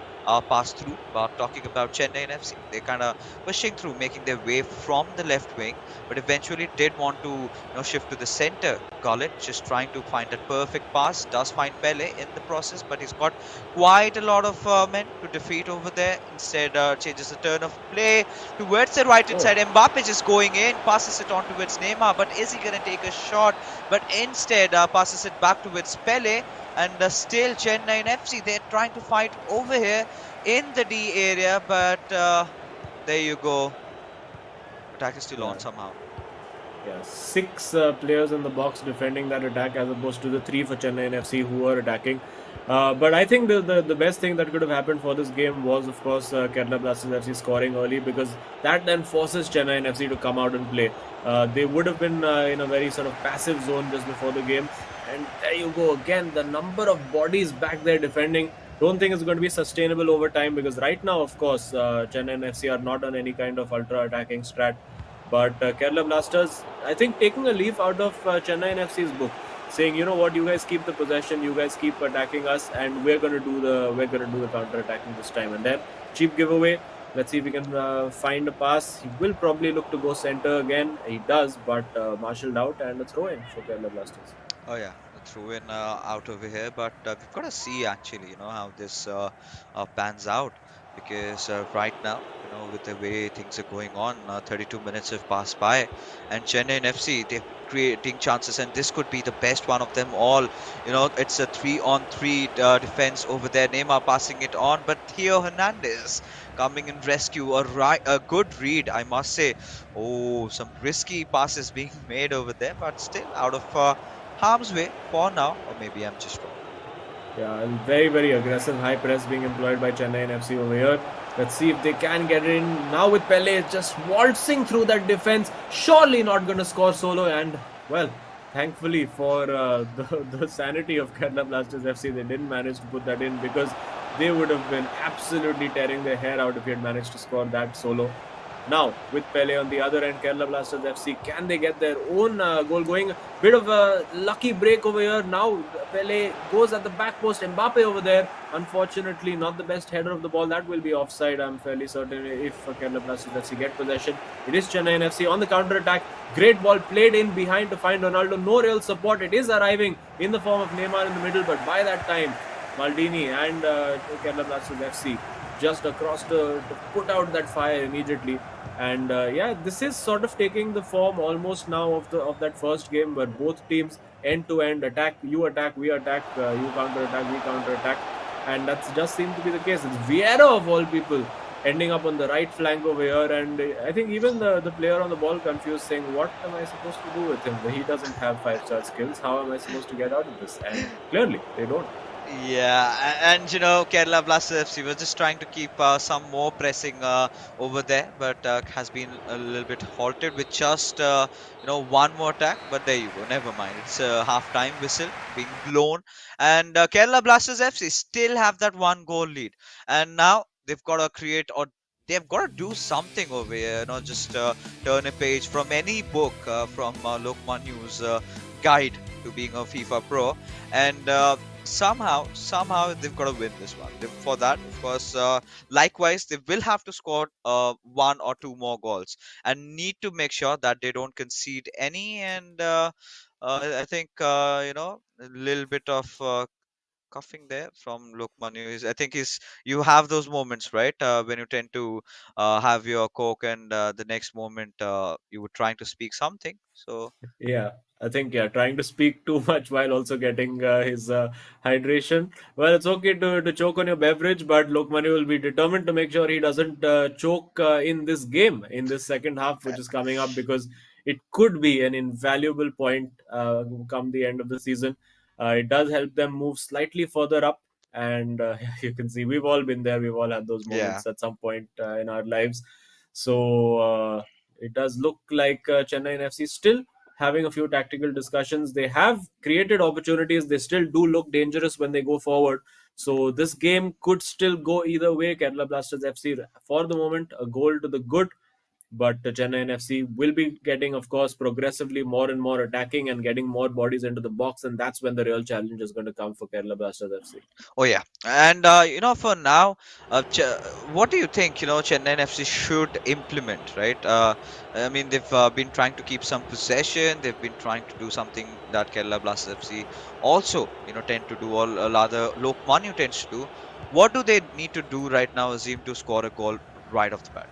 pass through. But talking about Chennaiyin FC, they're kind of pushing through, making their way from the left wing, but eventually did want to shift to the center. Gullit just trying to find that perfect pass, does find Pele in the process, but he's got quite a lot of men to defeat over there. Instead changes the turn of play towards the right hand side. Mbappe just going in, passes it on towards Neymar, but is he going to take a shot? But instead passes it back towards Pele, and still Chennaiyin FC, they're trying to fight over here in the D area, but there you go. Attack is still on somehow. Yeah, 6 players in the box defending that attack as opposed to the 3 for Chennaiyin FC who were attacking. But I think the best thing that could have happened for this game was, of course, Kerala Blasters FC scoring early, because that then forces Chennaiyin FC to come out and play. They would have been in a very sort of passive zone just before the game. And there you go again, the number of bodies back there defending. Don't think it's going to be sustainable over time, because right now, of course, Chennaiyin FC are not on any kind of ultra attacking strat. But Kerala Blasters, I think, taking a leaf out of Chennaiyin FC's book, saying, you know what, you guys keep the possession, you guys keep attacking us, and we're going to do the counter attacking this time. And then cheap giveaway. Let's see if we can find a pass. He will probably look to go center again. He does, but marshalled out, and a throw in for Kerala Blasters. Oh yeah, a throw in out over here, but we've got to see actually, how this pans out, because right now, with the way things are going on, 32 minutes have passed by, and Chennaiyin FC, they're creating chances, and this could be the best one of them all. It's a 3-on-3 defense over there. Neymar passing it on, but Theo Hernandez coming in rescue. A good read, I must say. Oh, some risky passes being made over there, but still out of harm's way for now, or maybe I'm just wrong. Yeah, and very, very aggressive high press being employed by Chennaiyin FC over here. Let's see if they can get it in. Now with Pele just waltzing through that defense. Surely not going to score solo. And, well, thankfully for the sanity of Kerala Blasters FC, they didn't manage to put that in, because they would have been absolutely tearing their hair out if he had managed to score that solo. Now, with Pele on the other end, Kerala Blasters FC, can they get their own goal going? Bit of a lucky break over here. Now, Pele goes at the back post. Mbappe over there. Unfortunately, not the best header of the ball. That will be offside, I'm fairly certain, if Kerala Blasters FC get possession. It is Chennaiyin FC on the counter attack. Great ball played in behind to find Ronaldo. No real support. It is arriving in the form of Neymar in the middle, but by that time, Maldini and Kerala Blasters FC just across to put out that fire immediately. And yeah, this is sort of taking the form almost now of that first game, where both teams end to end attack, we attack, you counter attack, we counter attack, and that's just seemed to be the case. It's Vieira of all people ending up on the right flank over here, and I think even the player on the ball confused, saying, what am I supposed to do with him? He doesn't have 5-star skills. How am I supposed to get out of this? And clearly they don't. Yeah, and Kerala Blasters FC was just trying to keep some more pressing over there, but has been a little bit halted with just one more attack. But there you go, never mind. It's a half-time whistle being blown, and Kerala Blasters FC still have that one goal lead, and now they've got to create, or they've got to do something over here. Not just turn a page from any book, from Lokman News guide to being a FIFA pro, and somehow they've got to win this one. For that, of course, likewise they will have to score one or two more goals, and need to make sure that they don't concede any. And I think a little bit of coughing there from Lokman is, I think, is, you have those moments, right, when you tend to have your coke, and the next moment you were trying to speak something. So Yeah, I think, yeah, trying to speak too much while also getting his hydration. Well, it's okay to choke on your beverage, but Lokmani will be determined to make sure he doesn't choke in this game, in this second half, which is coming up, because it could be an invaluable point come the end of the season. It does help them move slightly further up. And you can see we've all been there. We've all had those yeah. moments at some point in our lives. So it does look like Chennai FC still having a few tactical discussions. They have created opportunities. They still do look dangerous when they go forward. So this game could still go either way. Kerala Blasters FC, for the moment, a goal to the good. But Chennai FC will be getting, of course, progressively more and more attacking and getting more bodies into the box. And that's when the real challenge is going to come for Kerala Blasters FC. Oh yeah, and for now, what do you think? Chennai FC should implement, right? I mean, they've been trying to keep some possession. They've been trying to do something that Kerala Blasters FC also, tend to do, or rather, Lokmanu tends to do. What do they need to do right now, Azim, to score a goal right off the bat?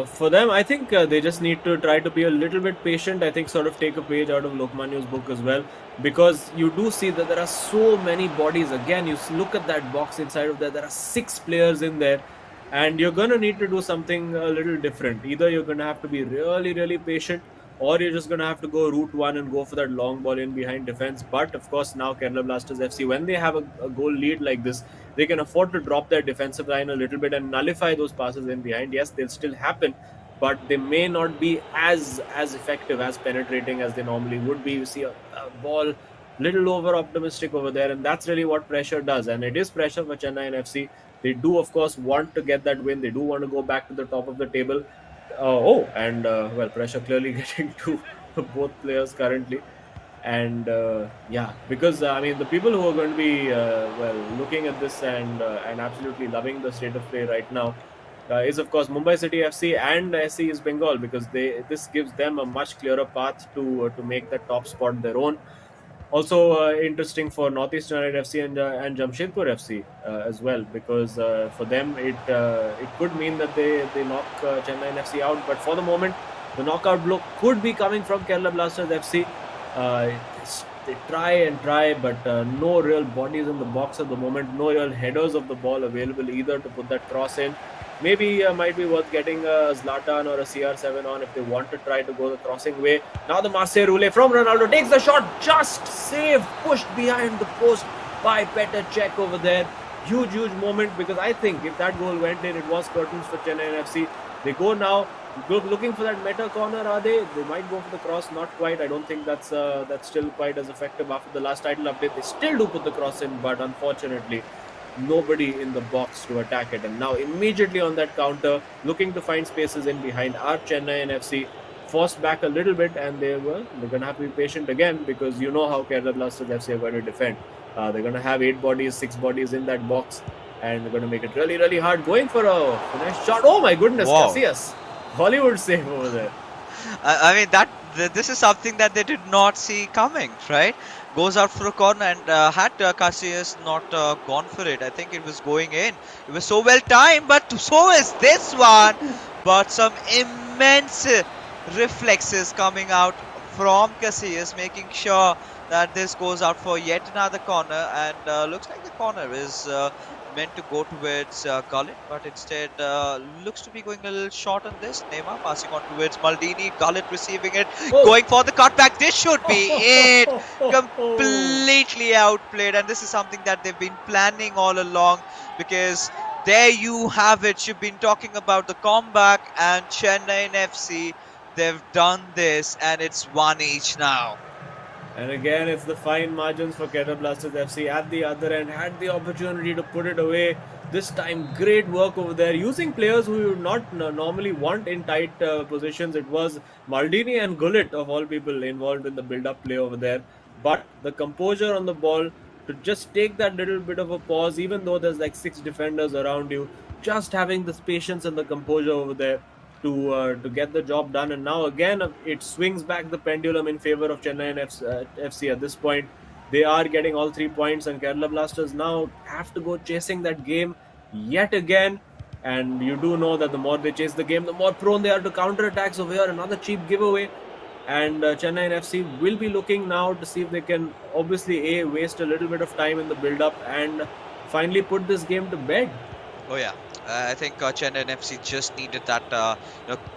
For them, I think they just need to try to be a little bit patient. I think sort of take a page out of Lokmanyu's book as well, because you do see that there are so many bodies. Again, you look at that box inside of there are 6 players in there, and you're going to need to do something a little different. Either you're going to have to be really, really patient, or you're just going to have to go route one and go for that long ball in behind defense. But of course, now Kerala Blasters FC, when they have a goal lead like this, they can afford to drop their defensive line a little bit and nullify those passes in behind. Yes, they'll still happen, but they may not be as effective, as penetrating as they normally would be. You see a ball little over optimistic over there, and that's really what pressure does. And it is pressure for Chennai FC. They do, of course, want to get that win. They do want to go back to the top of the table. Well, pressure clearly getting to both players currently. And yeah, because I mean, the people who are going to be looking at this and absolutely loving the state of play right now is, of course, Mumbai City FC and SC East Bengal, because this gives them a much clearer path to make that top spot their own. Also interesting for Northeast United FC and Jamshedpur FC as well, because for them it could mean that they knock Chennai FC out. But for the moment, the knockout blow could be coming from Kerala Blasters FC. They try and try, but no real bodies in the box at the moment. No real headers of the ball available either to put that cross in. Maybe might be worth getting a Zlatan or a CR7 on if they want to try to go the crossing way. Now the Marseille Roulette from Ronaldo takes the shot, just saved, pushed behind the post by Petr Cech over there. Huge moment, because I think if that goal went in, it was curtains for Chennai FC. They go now looking for that meta corner. Are they? They might go for the cross. Not quite. I don't think that's still quite as effective after the last title update. They still do put the cross in, but unfortunately, nobody in the box to attack it. And now immediately on that counter, looking to find spaces in behind our Chennaiyin FC, forced back a little bit, and they're going to have to be patient again, because you know how Kerala Blasters FC are going to defend. They're going to have 6 bodies in that box, and they're going to make it really, really hard. Going for a finesse shot. Oh my goodness, Wow. Casillas. Hollywood save over there. I mean this is something that they did not see coming, right? Goes out for a corner, and had Casillas not gone for it, I think it was going in. It was so well timed, but so is this one. But some immense reflexes coming out from Casillas, making sure that this goes out for yet another corner, and looks like the corner is meant to go towards Gullit, but instead looks to be going a little short on this. Neymar passing on towards Maldini, Gullit receiving it, going for the cutback. This should be it. Completely outplayed, and this is something that they've been planning all along, because there you have it. You've been talking about the comeback, and Chennaiyin FC, they've done this, and it's 1 each now. And again, it's the fine margins for Kerala Blasters FC at the other end. Had the opportunity to put it away. This time, great work over there. Using players who you would not normally want in tight positions. It was Maldini and Gullit, of all people, involved in the build-up play over there. But the composure on the ball, to just take that little bit of a pause, even though there's like 6 defenders around you, just having this patience and the composure over there to get the job done. And now again, it swings back the pendulum in favor of Chennaiyin FC at this point. They are getting all 3 points, and Kerala Blasters now have to go chasing that game yet again. And you do know that the more they chase the game, the more prone they are to counterattacks. Over here, another cheap giveaway. And Chennaiyin FC will be looking now to see if they can obviously waste a little bit of time in the build-up and finally put this game to bed. Oh yeah, I think Chennaiyin FC just needed that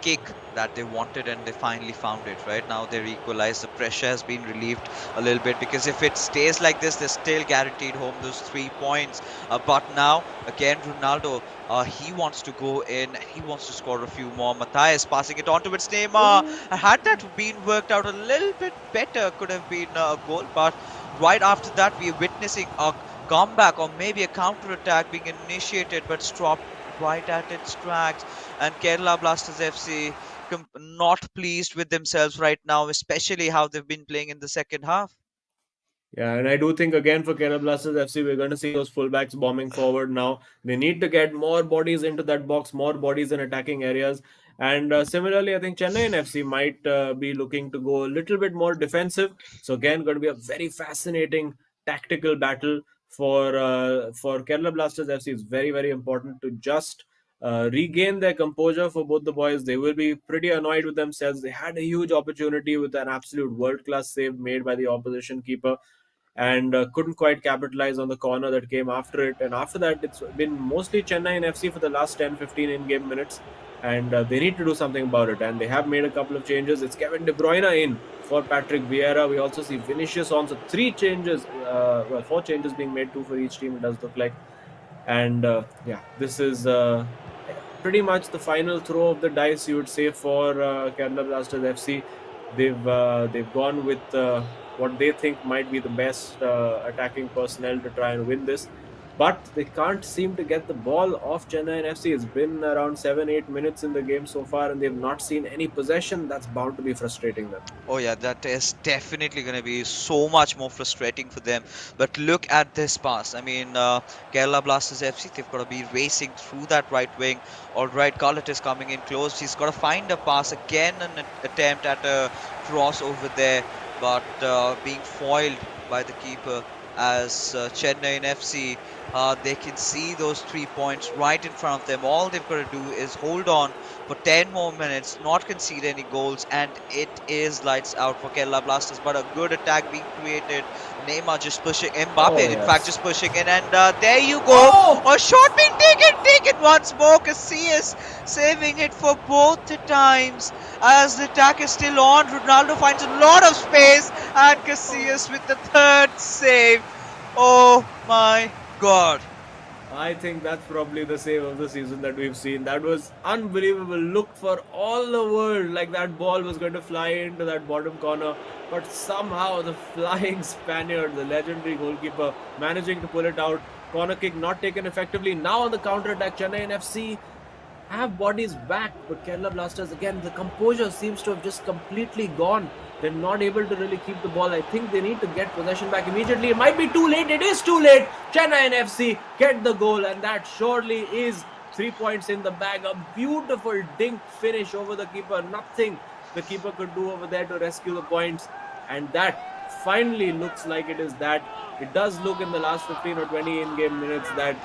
kick that they wanted, and they finally found it. Right now they're equalized. The pressure has been relieved a little bit, because if it stays like this, they're still guaranteed home those 3 points. But now again, Ronaldo, he wants to go in. He wants to score a few more. Matthias passing it on towards Neymar. Had that been worked out a little bit better, could have been a goal. But right after that, we are witnessing a comeback, or maybe a counter attack being initiated, but stopped right at its tracks. And Kerala Blasters FC not pleased with themselves right now, especially how they've been playing in the second half. Yeah, and I do think again for Kerala Blasters FC, we're going to see those fullbacks bombing forward now. They need to get more bodies into that box, more bodies in attacking areas. And similarly, I think Chennaiyin FC might be looking to go a little bit more defensive. So again, going to be a very fascinating tactical battle for Kerala Blasters FC. It's very, very important to just regain their composure for both the boys. They will be pretty annoyed with themselves. They had a huge opportunity with an absolute world-class save made by the opposition keeper, and couldn't quite capitalize on the corner that came after it. And after that, it's been mostly Chennaiyin FC for the last 10-15 in-game minutes, and they need to do something about it. And they have made a couple of changes. It's Kevin De Bruyne in for Patrick Vieira. We also see Vinicius on. So 4 changes being made, 2 for each team, it does look like. And yeah, this is pretty much the final throw of the dice, you would say, for Kerala Blasters FC. They've gone with what they think might be the best attacking personnel to try and win this, but they can't seem to get the ball off Chennaiyin FC. It's been around 7-8 minutes in the game so far, and they've not seen any possession. That's bound to be frustrating them. Oh yeah, that is definitely going to be so much more frustrating for them. But look at this pass. I mean, Kerala Blasters FC, they've got to be racing through that right wing. All right, Gullit is coming in close. He's got to find a pass. Again, an attempt at a cross over there, but being foiled by the keeper, as Chennaiyin FC, they can see those 3 points right in front of them. All they've got to do is hold on for 10 more minutes, not concede any goals, and it is lights out for Kerala Blasters. But a good attack being created. Neymar just pushing, Mbappe in fact just pushing in, and there you go. A shot being taken once more. Casillas saving it for both the times. As the attack is still on, Ronaldo finds a lot of space, and Casillas with the 3rd save. Oh my God. I think that's probably the save of the season that we've seen. That was unbelievable. Looked for all the world like that ball was going to fly into that bottom corner, but somehow the flying Spaniard, the legendary goalkeeper, managing to pull it out. Corner kick not taken effectively. Now on the counter attack, Chennaiyin FC have bodies back, but Kerala Blasters again, the composure seems to have just completely gone. They're not able to really keep the ball. I think they need to get possession back immediately. It might be too late. It is too late. Chennaiyin FC get the goal, and that surely is 3 points in the bag. A beautiful dink finish over the keeper. Nothing the keeper could do over there to rescue the points, and that finally looks like it is that. It does look in the last 15 or 20 in-game minutes that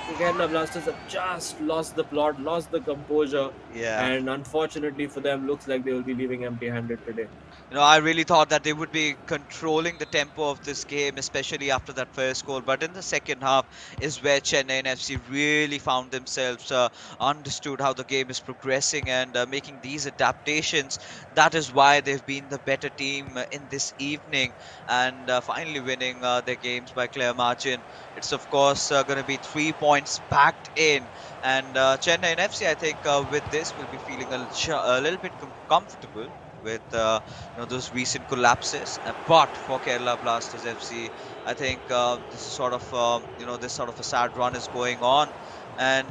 the Kerala Blasters have just lost the plot, lost the composure, Yeah. and unfortunately for them, looks like they will be leaving empty-handed today. I really thought that they would be controlling the tempo of this game, especially after that first goal. But in the second half is where Chennai FC really found themselves, understood how the game is progressing and making these adaptations. That is why they've been the better team in this evening and finally winning their games by clear margin. It's of course going to be 3 points backed in. And Chennai FC, I think, with this, will be feeling a little bit comfortable with those recent collapses. But for Kerala Blasters FC, I think this is sort of this sort of a sad run is going on. And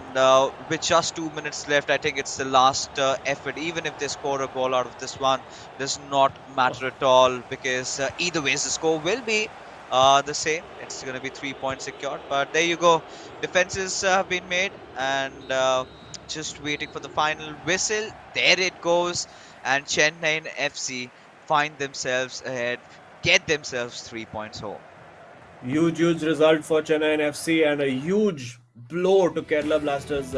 with just 2 minutes left, I think it's the last effort. Even if they score a goal out of this one, does not matter at all because either ways the score will be the same. It's going to be 3 points secured. But there you go. Defenses have been made and just waiting for the final whistle. There it goes. And Chennai FC find themselves ahead, get themselves 3 points home. Huge result for Chennai FC and a huge blow to Kerala Blasters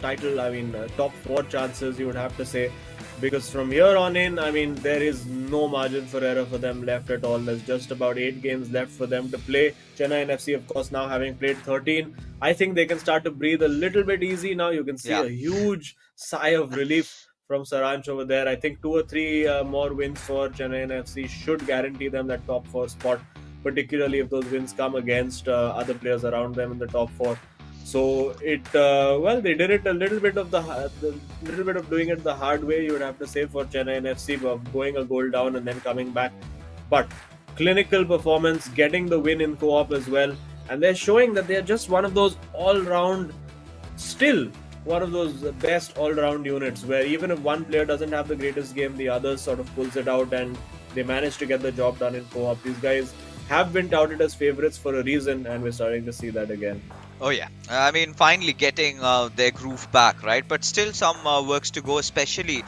title. I mean, top 4 chances, you would have to say. Because from here on in, I mean, there is no margin for error for them left at all. There's just about 8 games left for them to play. Chennai FC, of course, now having played 13, I think they can start to breathe a little bit easy now. You can see a huge sigh of relief from Saranch over there. I think 2 or 3 more wins for Chennai FC should guarantee them that top 4 spot, particularly if those wins come against other players around them in the top 4. So they did it a little bit of little bit of doing it the hard way, you would have to say, for Chennai FC, going a goal down and then coming back. But clinical performance, getting the win in co-op as well, and they're showing that they're just one of those one of those best all-round units where even if one player doesn't have the greatest game, the others sort of pulls it out and they manage to get the job done in co-op. These guys have been touted as favorites for a reason, and we're starting to see that again. Oh yeah, I mean, finally getting their groove back, right? But still some works to go, especially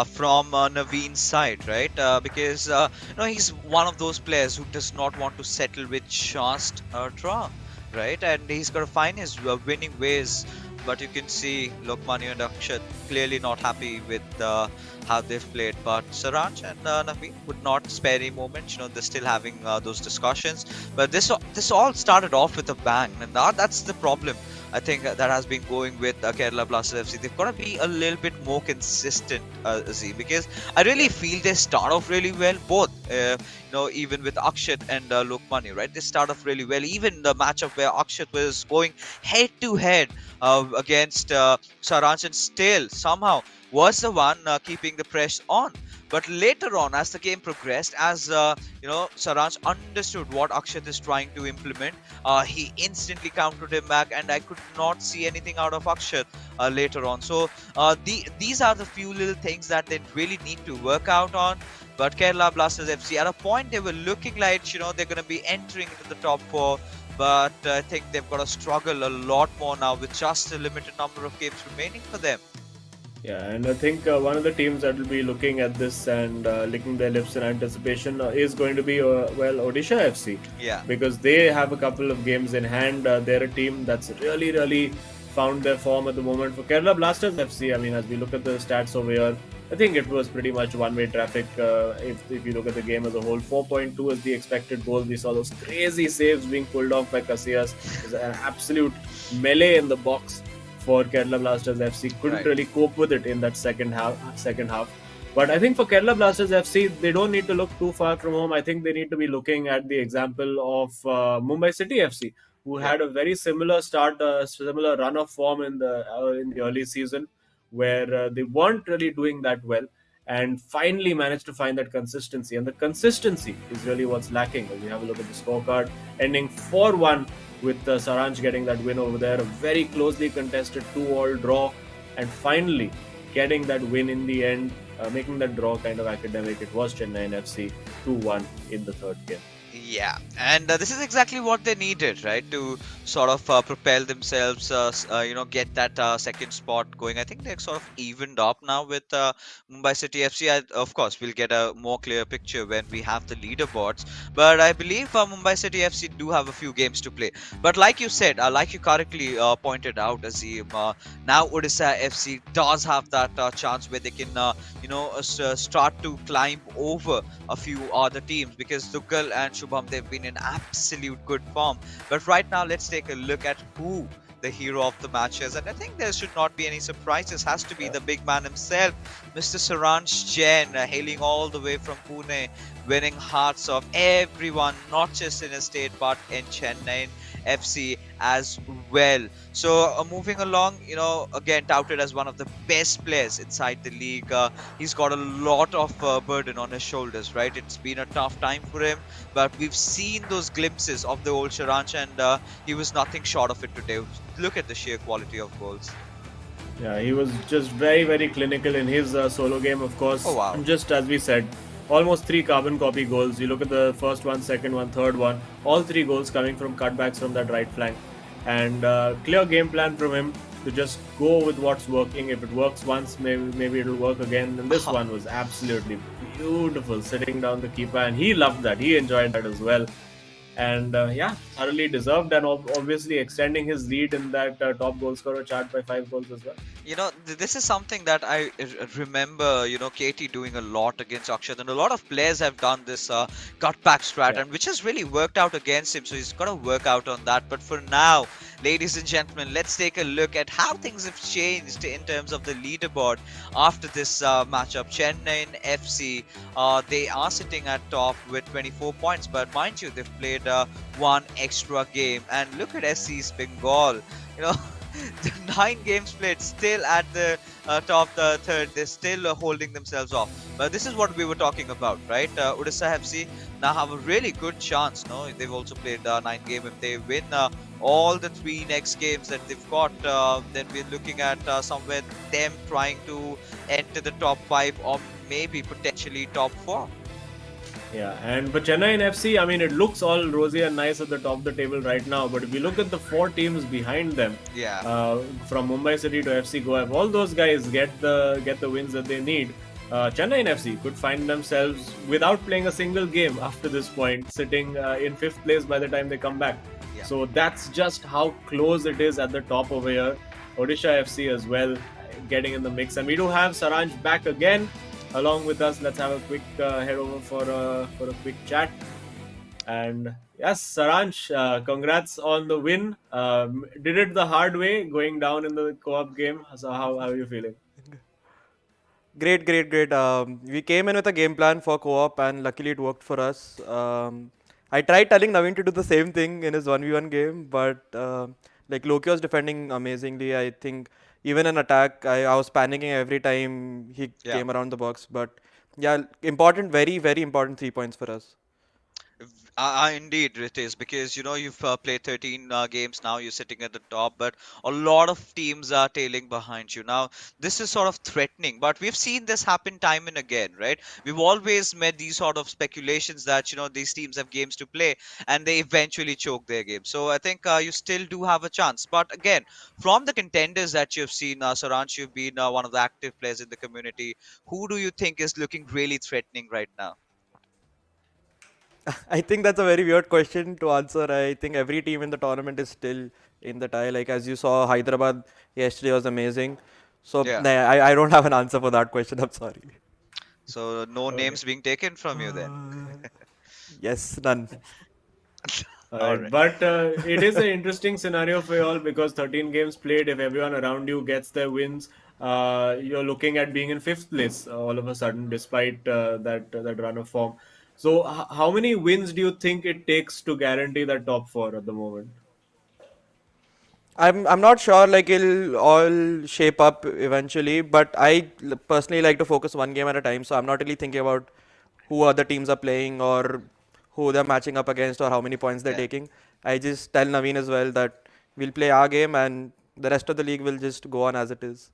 from Naveen's side, right? Because he's one of those players who does not want to settle with just a draw, right? And he's got to find his winning ways. But you can see Lokmanya and Akshat clearly not happy with how they've played. But Saranch and Naveen would not spare any moments. They're still having those discussions. But this all started off with a bang, and that's the problem. I think that has been going with Kerala Blasters FC. They've got to be a little bit more consistent, Z, because I really feel they start off really well, both. Even with Akshat and Lokmanya, right? They start off really well. Even the matchup where Akshat was going head to head against Saranch and still somehow was the one keeping the press on. But later on, as the game progressed, as Saranch understood what Akshat is trying to implement, he instantly countered him back, and I could not see anything out of Akshat later on. So these are the few little things that they really need to work out on. But Kerala Blasters FC, at a point, they were looking like they're going to be entering into the top 4. But I think they've got to struggle a lot more now with just a limited number of games remaining for them. Yeah, and I think one of the teams that will be looking at this and licking their lips in anticipation is going to be, Odisha FC. Yeah. Because they have a couple of games in hand. They're a team that's really found their form at the moment. For Kerala Blasters FC, I mean, as we look at the stats over here, I think it was pretty much one-way traffic if you look at the game as a whole. 4.2 is the expected goal. We saw those crazy saves being pulled off by Casillas. It was an absolute melee in the box for Kerala Blasters FC. Couldn't really cope with it in that second half. But I think for Kerala Blasters FC, they don't need to look too far from home. I think they need to be looking at the example of Mumbai City FC, who had a very similar start, similar run of form in the early season, where they weren't really doing that well and finally managed to find that consistency. And the consistency is really what's lacking. When you have a look at the scorecard, ending 4-1 with Saranj getting that win over there. A very closely contested 2-all draw, and finally getting that win in the end, making that draw kind of academic. It was Chennaiyin FC 2-1 in the third game. Yeah, and this is exactly what they needed, right? To sort of propel themselves, get that second spot going. I think they're sort of evened up now with Mumbai City FC. Of course, we'll get a more clear picture when we have the leaderboards. But I believe Mumbai City FC do have a few games to play. But like you said, like you correctly pointed out, Azim, now Odisha FC does have that chance where they can, start to climb over a few other teams, because Duggal and Shubham, they've been in absolute good form. But right now, let's take a look at who the hero of the match is. And I think there should not be any surprises. Has to be the big man himself, Mr. Saransh Jain, hailing all the way from Pune, winning hearts of everyone, not just in his state, but in Chennai FC as well. So moving along, again touted as one of the best players inside the league. He's got a lot of burden on his shoulders, right? It's been a tough time for him, but we've seen those glimpses of the old Sharanch, and he was nothing short of it today. Look at the sheer quality of goals. Yeah, he was just very, very clinical in his solo game, of course. Oh, wow. And just as we said, almost 3 carbon copy goals. You look at the first one, second one, third one, all 3 goals coming from cutbacks from that right flank. And clear game plan from him to just go with what's working. If it works once, maybe it'll work again. And this one was absolutely beautiful, sitting down the keeper, and he loved that. He enjoyed that as well. And thoroughly deserved, and obviously extending his lead in that top goal scorer chart by 5 goals as well. This is something that I remember, Katie doing a lot against Akshat, and a lot of players have done this cutback strat, and which has really worked out against him. So he's got to work out on that. But for now, ladies and gentlemen, let's take a look at how things have changed in terms of the leaderboard after this matchup. Chennai FC, they are sitting at top with 24 points, but mind you, they've played one extra game. And look at SC's Bengal, the 9 games played, still at the top the third. They're still holding themselves off. But this is what we were talking about, right? Odisha FC now have a really good chance. No, they've also played 9 games. If they win all the 3 next games that they've got, then we're looking at somewhere them trying to enter the top 5 or maybe potentially top 4. Yeah, and for Chennaiyin FC, I mean, it looks all rosy and nice at the top of the table right now. But if you look at the 4 teams behind them, from Mumbai City to FC Goa, if all those guys get the wins that they need, Chennaiyin FC could find themselves without playing a single game after this point, sitting in 5th place by the time they come back. Yeah. So that's just how close it is at the top over here. Odisha FC as well getting in the mix, and we do have Saranj back again along with us. Let's have a quick head over for a quick chat. And yes, Saransh, congrats on the win. Did it the hard way, going down in the co-op game. So how are you feeling? Great. We came in with a game plan for co-op, and luckily it worked for us. I tried telling Naveen to do the same thing in his 1v1 game, but Loki was defending amazingly. I think even in attack, I was panicking every time he came around the box. But yeah, important, very, very important 3 points for us. Indeed, it is, because you've played 13 games now. You're sitting at the top, but a lot of teams are tailing behind you. Now, this is sort of threatening, but we've seen this happen time and again, right? We've always made these sort of speculations that these teams have games to play, and they eventually choke their game. So I think you still do have a chance. But again, from the contenders that you've seen, Saransh, you've been one of the active players in the community. Who do you think is looking really threatening right now? I think that's a very weird question to answer. I think every team in the tournament is still in the tie. Like as you saw, Hyderabad yesterday was amazing. So I don't have an answer for that question. I'm sorry. So no names being taken from you then? Yes, none. Alright. But it is an interesting scenario for you all, because 13 games played, if everyone around you gets their wins, you're looking at being in 5th place all of a sudden, despite that run of form. So how many wins do you think it takes to guarantee that top 4 at the moment? I'm not sure, like it'll all shape up eventually, but I personally like to focus one game at a time. So I'm not really thinking about who other teams are playing or who they're matching up against or how many points they're taking. I just tell Naveen as well that we'll play our game and the rest of the league will just go on as it is.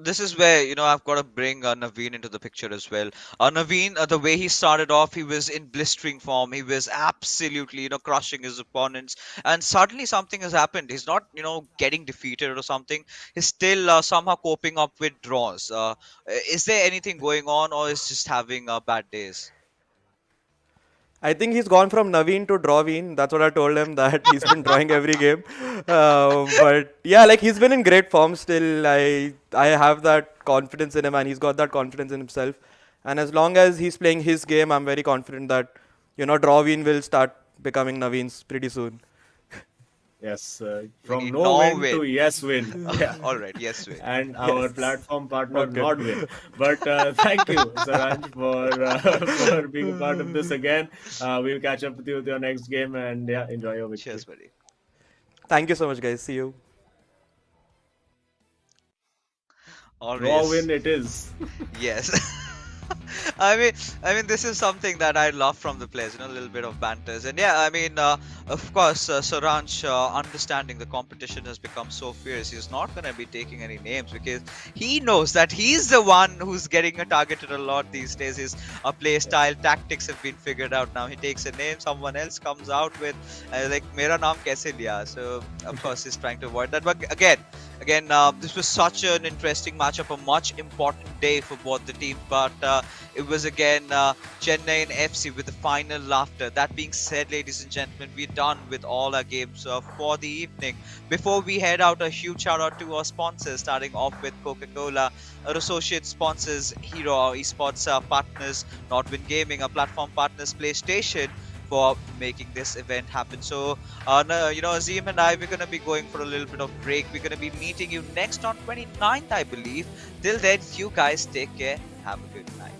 This is where, I've got to bring Naveen into the picture as well. Naveen, the way he started off, he was in blistering form. He was absolutely, crushing his opponents. And suddenly something has happened. He's not, getting defeated or something. He's still somehow coping up with draws. Is there anything going on, or is just having bad days? I think he's gone from Naveen to Draween. That's what I told him, that he's been drawing every game. But yeah, like he's been in great form still. I have that confidence in him and he's got that confidence in himself. And as long as he's playing his game, I'm very confident that, Draween will start becoming Naveen's pretty soon. Yes, We from need no win Norwin. to yes win. Yeah. All right, yes, wait. And our platform partner Okay. Nodwin. But thank you, Saranj, for being a part of this again. We'll catch up with you with your next game, and yeah, enjoy your victory. Cheers, buddy. Thank you so much, guys. See you. Draw Always. win it is. Yes. I mean, this is something that I love from the players, a little bit of banters. And yeah, of course, Saranch, understanding the competition has become so fierce, he's not going to be taking any names because he knows that he's the one who's getting targeted a lot these days. His play style, tactics have been figured out now. He takes a name, someone else comes out with, like, Mera naam kaise liya? So, of course, he's trying to avoid that. But again, this was such an interesting matchup, a much important day for both the teams. But it was again Chennaiyin FC with the final laughter. That being said, ladies and gentlemen, we're done with all our games for the evening. Before we head out, a huge shout out to our sponsors, starting off with Coca-Cola, our associate sponsors, Hero, our esports partners, Nodwin Gaming, our platform partners, PlayStation, for making this event happen. So, Azim and I, we're going to be going for a little bit of break. We're going to be meeting you next on 29th, I believe. Till then, you guys take care. Have a good night.